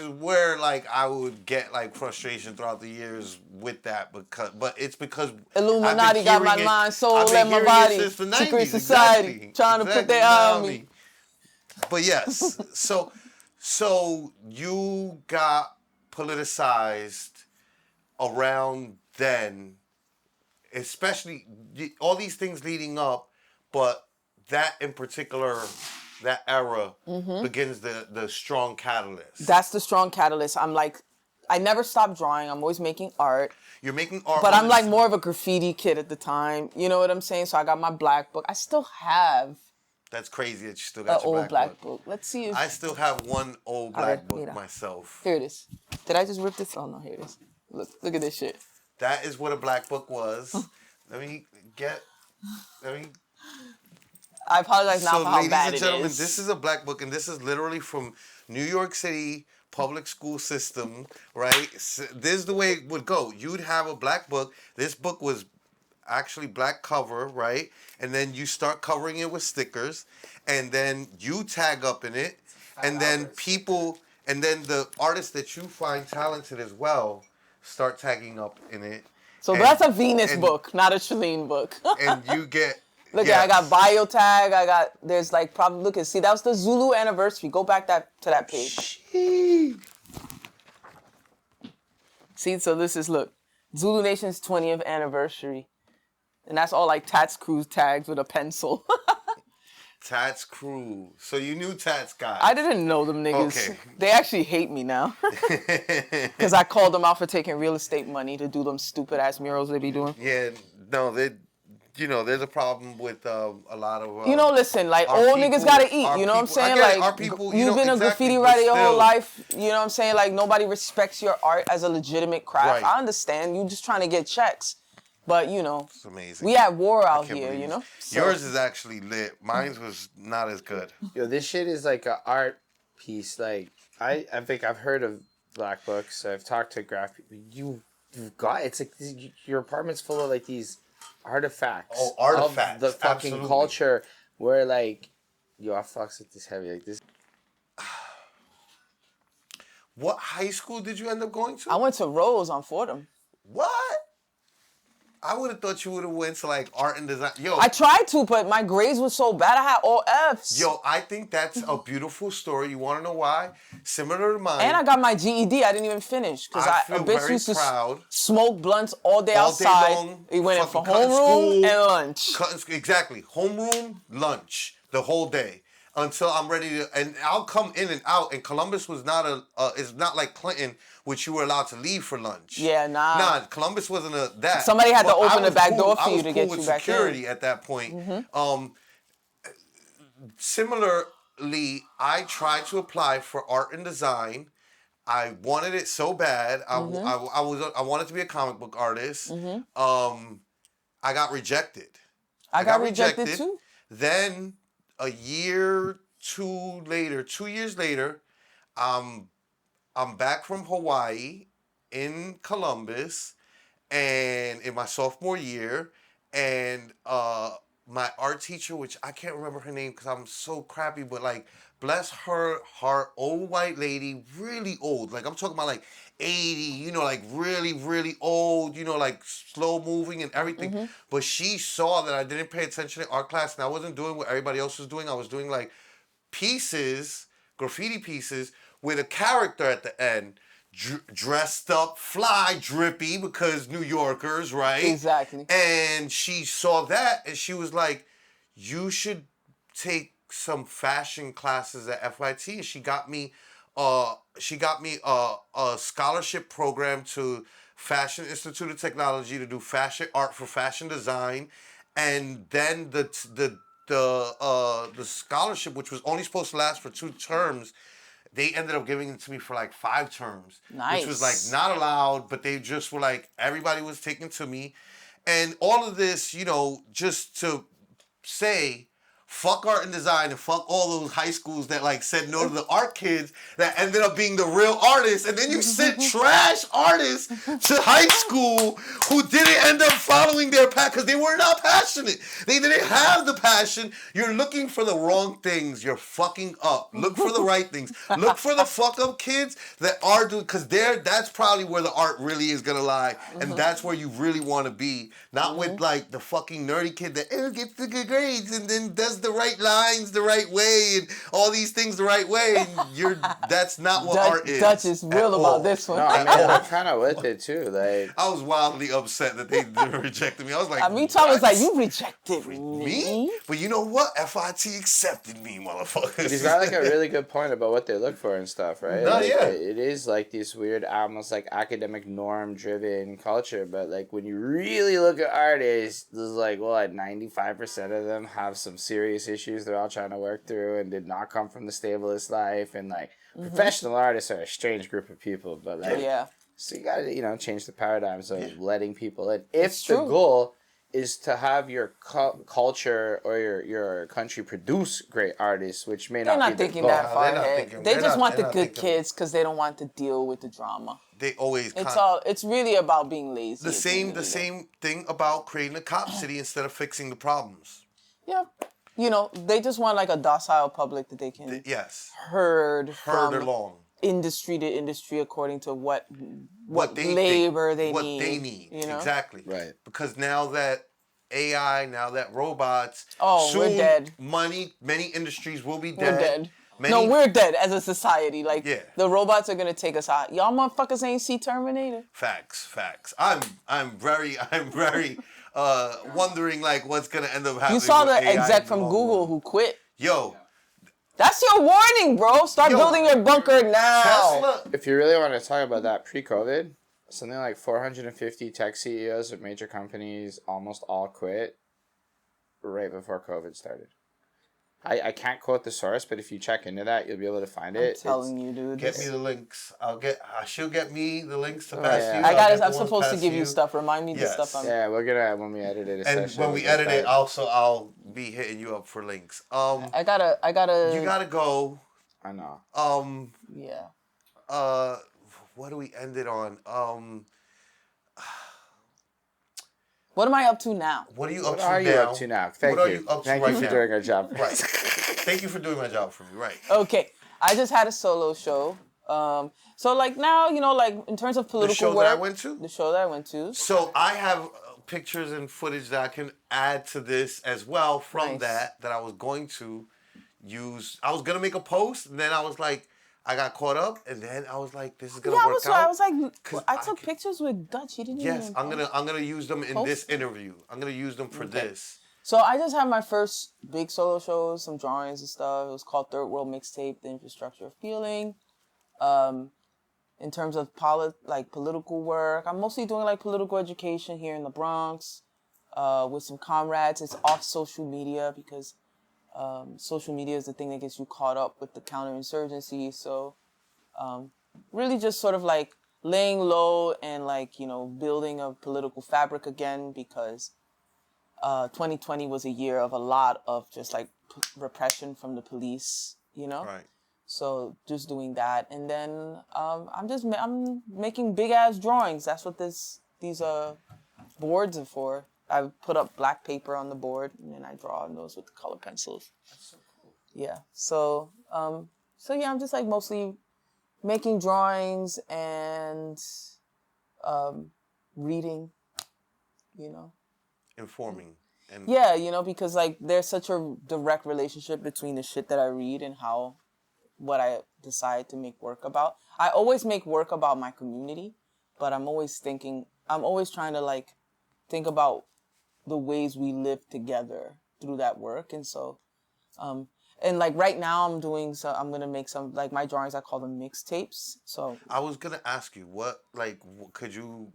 where like I would get like frustration throughout the years with that, but it's because Illuminati got my mind, soul, and my body. Secret society trying to put their eye on me. But yes, so you got politicized around then, especially all these things leading up, but that in particular, that era begins the strong catalyst. That's the strong catalyst. I'm like, I never stopped drawing. I'm always making art. You're making art. But I'm like more of a graffiti kid at the time. You know what I'm saying? So I got my black book. I still have... That's crazy that you still got your old black book. Let's see if... I still have one old black book myself. Here it is. Did I just rip this? Oh, no, here it is. Look at this shit. That is what a black book was. I apologize now for how bad it is. Ladies and gentlemen, this is a black book, and this is literally from New York City public school system, right? This is the way it would go. You'd have a black book. This book was actually black cover, right? And then you start covering it with stickers, and then you tag up in it, and then people, and then the artists that you find talented as well start tagging up in it. So that's a Venus book, not a Shellyne book. And you get... Look, I got biotag. There's like probably, look and see, that was the Zulu anniversary. Go back to that page. Sheesh. See, so this is, look, Zulu Nation's 20th anniversary. And that's all like Tats Cruz tags with a pencil. Tats Crew. So you knew Tats guys. I didn't know them niggas. Okay. They actually hate me now. Because I called them out for taking real estate money to do them stupid ass murals they be doing. Yeah, no, there's a problem with a lot of... listen, like, old niggas gotta eat, you know what I'm saying? Like, our people, you've been a graffiti writer your whole life, you know what I'm saying? Like, nobody respects your art as a legitimate craft. Right. I understand, you just trying to get checks. But, It's amazing. we at war out here, you know? So. Yours is actually lit. Mine was not as good. Yo, this shit is like an art piece. Like, I think I've heard of black books. I've talked to graphic people. You've got, it's like, your apartment's full of like these artifacts. Oh, artifacts. Of the fucking Absolutely. culture where like, yo, I fucks with this heavy. Like this. What high school did you end up going to? I went to Rose on Fordham. What? I would have thought you would have went to like art and design. Yo, I tried to, but my grades were so bad. I had all Fs. Yo, I think that's a beautiful story. You want to know why? Similar to mine. And I got my GED. I didn't even finish because I a feel bitch very used to proud. Smoke blunts all day All day outside. long, We went in for fucking cutting homeroom school, and lunch. Exactly. Homeroom, lunch, the whole day. Until I'm ready to, and I'll come in and out. And Columbus was not it's not like Clinton, which you were allowed to leave for lunch. Yeah, nah. Nah, Columbus wasn't that. Somebody had to But open I the was back cool. door for I you was to cool get with you back security in. at that point. Similarly, I tried to apply for art and design. I wanted it so bad. I wanted to be a comic book artist. I got rejected. I got rejected too. Then a year, 2 years later, I'm back from Hawaii in Columbus, and in my sophomore year, and my art teacher, which I can't remember her name because I'm so crappy, but like, bless her heart, old white lady, really old. Like, I'm talking about like 80, like really, really old, like slow moving and everything. But she saw that I didn't pay attention in art class, and I wasn't doing what everybody else was doing. I was doing like pieces, graffiti pieces, with a character at the end. Dressed up, fly, drippy, because New Yorkers, right? Exactly. And she saw that, and she was like, you should take some fashion classes at FIT. And she got me a scholarship program to Fashion Institute of Technology to do fashion art for fashion design. And then the scholarship, which was only supposed to last for 2 terms, they ended up giving it to me for like 5 terms. Nice. Which was like not allowed, but they just were like, everybody was taking to me. And all of this, just to say, fuck art and design and fuck all those high schools that like said no to the art kids that ended up being the real artists. And then you sent trash artists to high school who didn't end up following their path because they were not passionate. They didn't have the passion. You're looking for the wrong things. You're fucking up. Look for the right things. Look for the fuck up kids that are doing, because that's probably where the art really is gonna lie. And that's where you really want to be. Not with like the fucking nerdy kid that gets the good grades and then does the right lines the right way and all these things the right way, and that's not what art is. Dutch is real about this one. No, I mean, I'm kind of with it too. Like, I was wildly upset that they rejected me. I was like, Tom was like, you rejected me? But you know what? FIT accepted me, motherfuckers. He's got like a really good point about what they look for and stuff, right? No, like, yeah. It is like this weird, almost like academic norm-driven culture, but like when you really look at artists, there's like, 95% of them have some serious issues they're all trying to work through and did not come from the stablest life, and like professional artists are a strange group of people, but like so you gotta change the paradigms of letting people in. If the goal is to have your culture or your country produce great artists, which may they're not not be thinking that far ahead. They just want the good thinking. kids because they don't want to deal with the drama. they always. It's really about being lazy. The same thing about creating a cop city instead of fixing the problems. Yeah. You know, they just want like a docile public that they can herd along industry to industry according to what labor they need. You know? Exactly. Right. Because now that AI, now that robots, soon we're dead. Many industries will be dead. We're dead. We're dead as a society. Like the robots are gonna take us out. Y'all motherfuckers ain't see Terminator. Facts. I'm very wondering like what's gonna end up happening. You saw the AI exec from Google who quit. Yo. That's your warning, bro. Start building your bunker now. Tesla. If you really want to talk about that pre-COVID, something like 450 tech CEOs of major companies almost all quit right before COVID started. I can't quote the source, but if you check into that, you'll be able to find it. I'm telling you, dude. Get me the links. She'll get me the links to pass you. I'm supposed to give you stuff. Remind me the stuff. We're gonna when we edit it. And when we edit it, also I'll be hitting you up for links. I gotta. You gotta go. I know. Yeah. What do we end it on? What am I up to now? What are you up to now? Thank you. Thank you for doing our job. Right. Thank you for doing my job for me. Right. Okay. I just had a solo show. So like now, you know, like in terms of political work. The show that I went to? So I have pictures and footage that I can add to this as well from that I was going to use. I was going to make a post and then I was like, I got caught up, and then I was like, "This is gonna work out." I was like, I took pictures with Dutch. He didn't. Yes, I'm gonna use them in this interview. I'm gonna use them for this. So I just had my first big solo shows, some drawings and stuff. It was called Third World Mixtape: The Infrastructure of Healing. In terms of political work, I'm mostly doing like political education here in the Bronx, with some comrades. It's off social media because. Social media is the thing that gets you caught up with the counterinsurgency. So really just sort of like laying low and like, you know, building a political fabric again because 2020 was a year of a lot of just like repression from the police, you know? Right. So just doing that. And then I'm making big ass drawings. That's what these boards are for. I put up black paper on the board and then I draw on those with the color pencils. That's so cool. Yeah. So yeah, I'm just like mostly making drawings and reading, you know. Informing. And yeah, you know, because like there's such a direct relationship between the shit that I read and what I decide to make work about. I always make work about my community, but I'm always trying to like think about the ways we live together through that work. And so, and like right now I'm gonna make some, like my drawings, I call them mixtapes. So I was gonna ask you could you,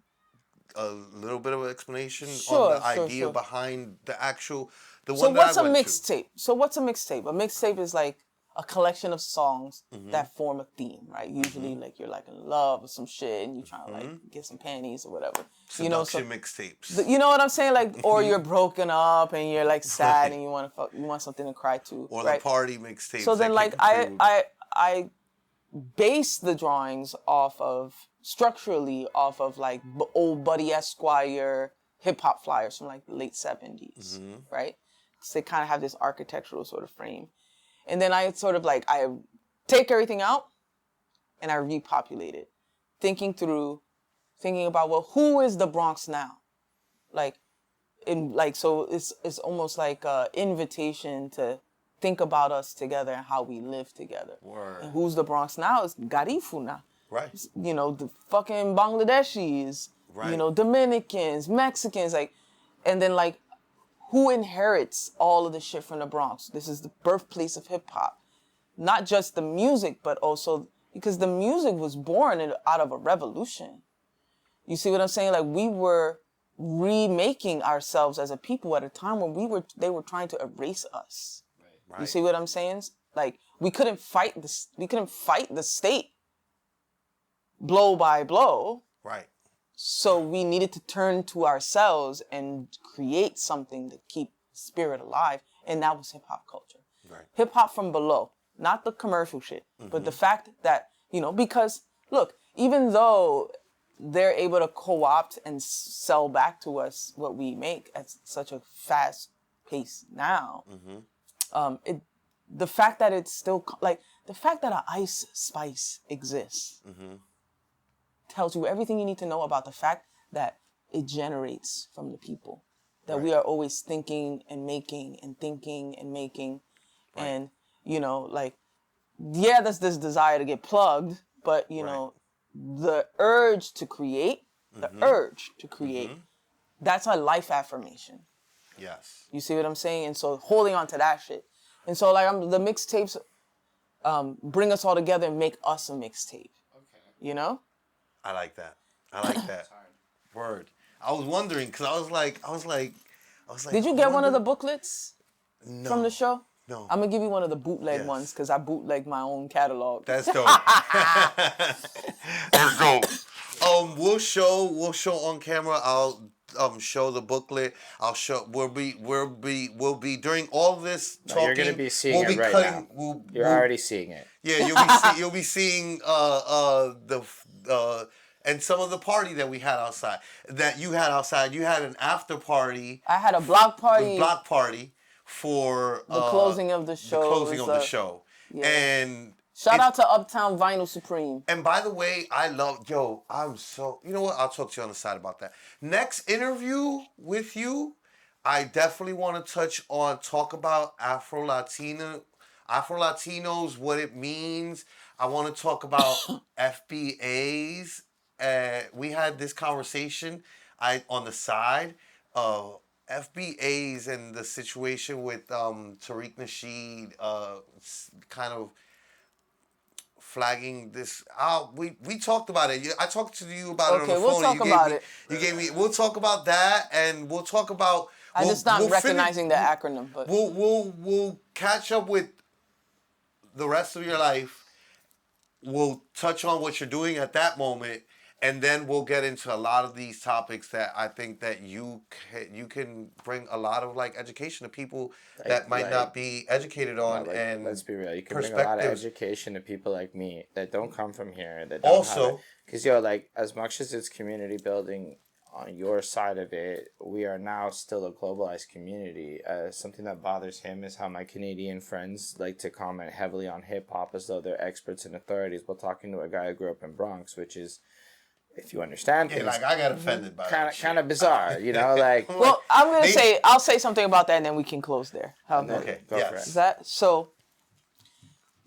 a little bit of an explanation on the idea behind the actual, the one that I went to? So what's a mixtape? A mixtape is like a collection of songs that form a theme, right? Usually, like you're like in love with some shit and you trying to like get some panties or whatever. Seduction, you know, mixtapes. You know what I'm saying? Like, or you're broken up and you're like sad and you want something to cry to, or the party mixtape. So then, like, I base the drawings structurally off of like old Buddy Esquire hip hop flyers from like the late 70s, right? So they kind of have this architectural sort of frame. And then I sort of like, I take everything out and I repopulate it. Thinking about, well, who is the Bronx now? So it's almost like an invitation to think about us together and how we live together. Word. And who's the Bronx now? It's Garifuna. Right. You know, the fucking Bangladeshis, you know, Dominicans, Mexicans, like, and then like, who inherits all of the shit from the Bronx? This is the birthplace of hip hop. Not just the music, but also because the music was born out of a revolution. You see what I'm saying? Like we were remaking ourselves as a people at a time when they were trying to erase us. Right. You see what I'm saying? Like we couldn't fight the state blow by blow. Right. So we needed to turn to ourselves and create something to keep spirit alive. And that was hip hop culture. Right. Hip hop from below, not the commercial shit, but the fact that, you know, because look, even though they're able to co-opt and sell back to us what we make at such a fast pace now, the fact that it's still like the fact that an Ice Spice exists tells you everything you need to know about the fact that it generates from the people. That we are always thinking and making and thinking and making, and you know, like, yeah, there's this desire to get plugged, but you know, the urge to create, that's a life affirmation. Yes. You see what I'm saying? And so holding on to that shit. And so like the mixtapes bring us all together and make us a mixtape. Okay. You know? I like that. Word. I was wondering because I was like. Did you get one of the booklets from the show? No. I'm gonna give you one of the bootleg ones because I bootleg my own catalog. That's dope. That's dope. We'll show on camera. I'll show the booklet. I'll show. We'll be during all this talking. You're gonna be seeing it right now. You're already seeing it. Yeah, you'll be seeing and some of the party that we had outside. That you had outside. You had an after party. I had a block party. For the closing of the show. Yeah. And shout out to Uptown Vinyl Supreme. And by the way, I'm so, you know what? I'll talk to you on the side about that. Next interview with you, I definitely want to talk about Afro-Latinos, what it means. I want to talk about FBAs. We had this conversation on the side. FBAs and the situation with Tariq Nasheed kind of flagging this out. We talked about it. I talked to you about it on the phone. We'll talk about it. We'll talk about that, and we'll talk about. I'm just not recognizing the acronym, but we'll catch up with the rest of your life. We'll touch on what you're doing at that moment. And then we'll get into a lot of these topics that I think that you can bring a lot of like education to people that might not be educated on. And let's be real, you can bring a lot of education to people like me that don't come from here. That don't also, because like as much as it's community building on your side of it, we are now still a globalized community. Something that bothers him is how my Canadian friends like to comment heavily on hip hop as though they're experts and authorities, while talking to a guy who grew up in Bronx, which is. If you understand things, like I got offended by that. Kind of bizarre, you know, like. Well, I'll say something about that, and then we can close there. How about okay? Go for it. Is that so?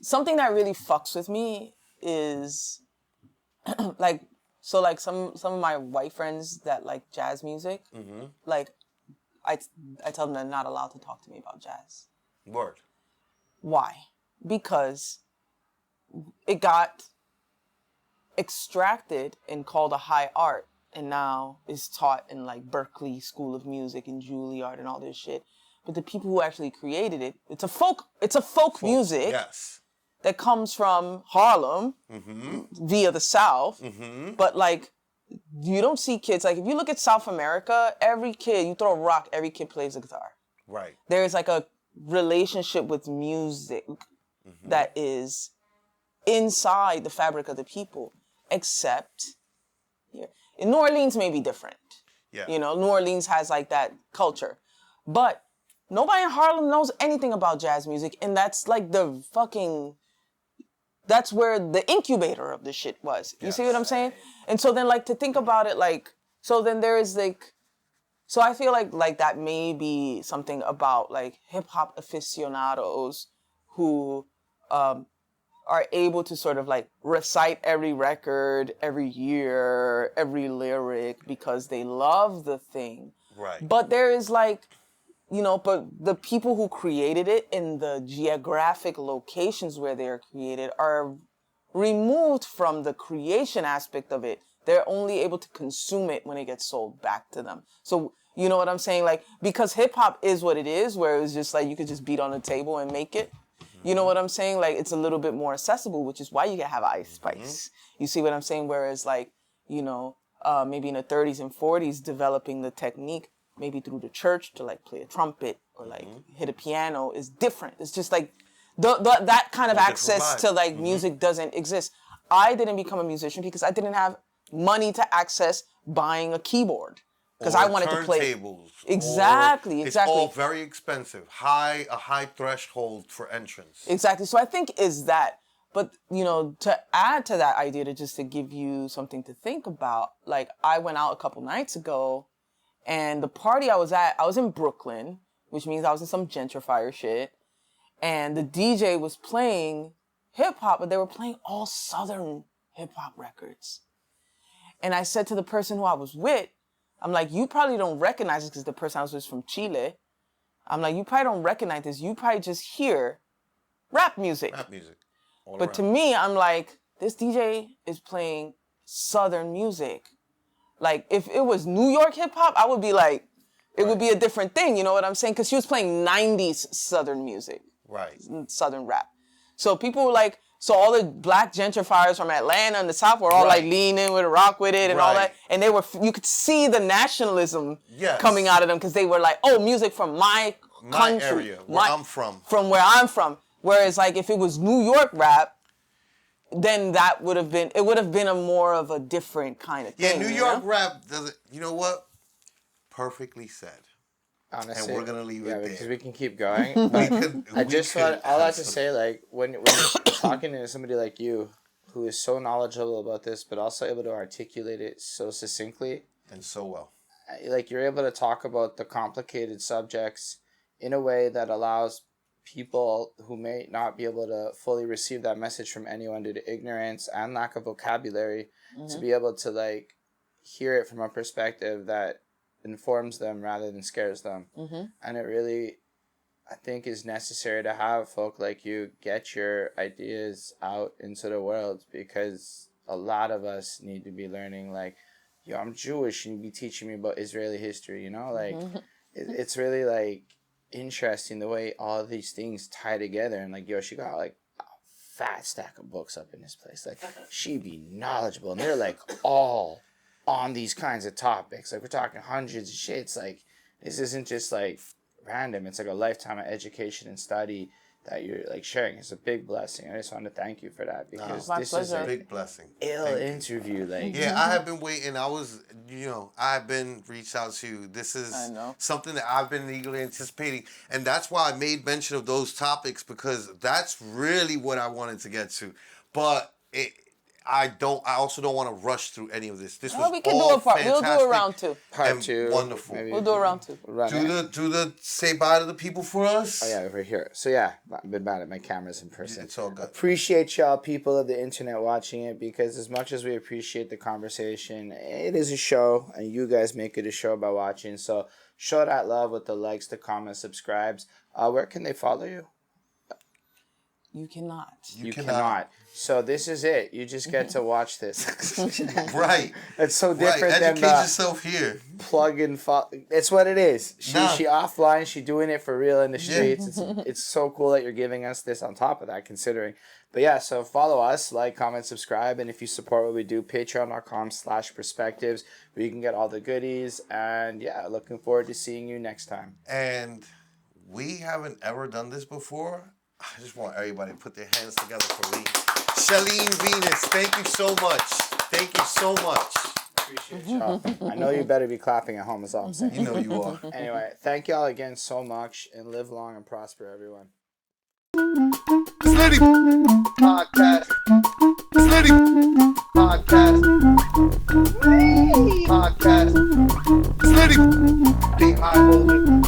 Something that really fucks with me is, like some of my white friends that like jazz music, like, I tell them they're not allowed to talk to me about jazz. Word. Why? Because it got extracted and called a high art, and now is taught in like Berkeley School of Music and Juilliard and all this shit. But the people who actually created it, it's a folk music that comes from Harlem via the South. But like, you don't see kids, like if you look at South America, every kid, you throw a rock, every kid plays a guitar. Right. There's like a relationship with music that is inside the fabric of the people. Except here. In New Orleans may be different. Yeah. You know, New Orleans has like that culture. But nobody in Harlem knows anything about jazz music, and that's like that's where the incubator of the shit was. You see what I'm saying? And so then like to think about it like, so then there is like, so I feel like that may be something about like hip hop aficionados who are able to sort of like recite every record, every year, every lyric because they love the thing. Right. But there is like, you know, but the people who created it in the geographic locations where they are created are removed from the creation aspect of it. They're only able to consume it when it gets sold back to them. So, you know what I'm saying? Like, because hip hop is what it is, where it's just like you could just beat on a table and make it. You know what I'm saying? Like, it's a little bit more accessible, which is why you can have Ice Spice. You see what I'm saying? Whereas, like, you know, maybe in the 30s and 40s, developing the technique, maybe through the church to, like, play a trumpet or, like, hit a piano is different. It's just, like, that kind of access to, like, music doesn't exist. I didn't become a musician because I didn't have money to access buying a keyboard. Because I wanted to play. Turntables. Exactly. It's all very expensive. A high threshold for entrance. Exactly. So I think is that. But, to add to that idea, to give you something to think about, like, I went out a couple nights ago, and the party I was at, I was in Brooklyn, which means I was in some gentrifier shit, and the DJ was playing hip-hop, but they were playing all Southern hip-hop records. And I said to the person who I was with, I'm like, you probably don't recognize this, because the person I was with is from Chile. I'm like, you probably don't recognize this. You probably just hear rap music. Rap music. But to me, I'm like, this DJ is playing Southern music. Like, if it was New York hip-hop, I would be like, it would be a different thing, you know what I'm saying? Because she was playing 90s Southern music. Right. Southern rap. So people were like, so all the black gentrifiers from Atlanta and the South were all like leaning with rock with it and all that. And you could see the nationalism coming out of them because they were like, oh, music from my country. Area, where I'm from. From where I'm from. Whereas, like, if it was New York rap, then it would have been a more of a different kind of thing. Yeah, New York rap doesn't, you know what? Perfectly said. Honestly, and we're going to leave it there. Because we can keep going. All I have to say, like, when you're talking to somebody like you, who is so knowledgeable about this, but also able to articulate it so succinctly. And so well. Like, you're able to talk about the complicated subjects in a way that allows people who may not be able to fully receive that message from anyone due to ignorance and lack of vocabulary to be able to, like, hear it from a perspective that informs them rather than scares them. And it really, I think, is necessary to have folk like you get your ideas out into the world, because a lot of us need to be learning, like, yo, I'm Jewish, and you be teaching me about Israeli history, like, it's really, like, interesting the way all of these things tie together. And, like, yo, she got, like, a fat stack of books up in this place. Like, she be knowledgeable, and they're, like, all on these kinds of topics. Like, we're talking hundreds of shits. Like, this isn't just, like, random. It's like a lifetime of education and study that you're, like, sharing. It's a big blessing. I just want to thank you for that, because this is a big blessing. Interview. Like, yeah, I have been waiting. I've been reached out to. This is something that I've been eagerly anticipating, and that's why I made mention of those topics, because that's really what I wanted to get to. But I also don't want to rush through any of this. This was we can all do a part. fantastic. We'll do a round two. Part two. Wonderful. Maybe. We'll do a round two. Do the say bye to the people for us. Oh yeah, over here. So yeah, I've been bad at my cameras in person. It's all good. Appreciate y'all, people of the internet, watching it, because as much as we appreciate the conversation, it is a show, and you guys make it a show by watching. So show that love with the likes, the comments, subscribes. Where can they follow you? You cannot. You cannot. So this is it. You just get to watch this. Right. It's so different than educate yourself here. Plug and follow. It's what it is. She offline. She doing it for real in the streets. It's so cool that you're giving us this on top of that, considering. But yeah, so follow us, like, comment, subscribe, and if you support what we do, patreon.com/perspectives, where you can get all the goodies. And yeah, looking forward to seeing you next time. And we haven't ever done this before. I just want everybody to put their hands together for me. Shellyne Venus, thank you so much. Thank you so much. Appreciate y'all. I know you better be clapping at home, is all I'm saying. You know you are. Anyway, thank y'all again so much, and live long and prosper, everyone. Littyyy Podcast. Littyyy Podcast. Podcast. Littyyy. D.I. Holden.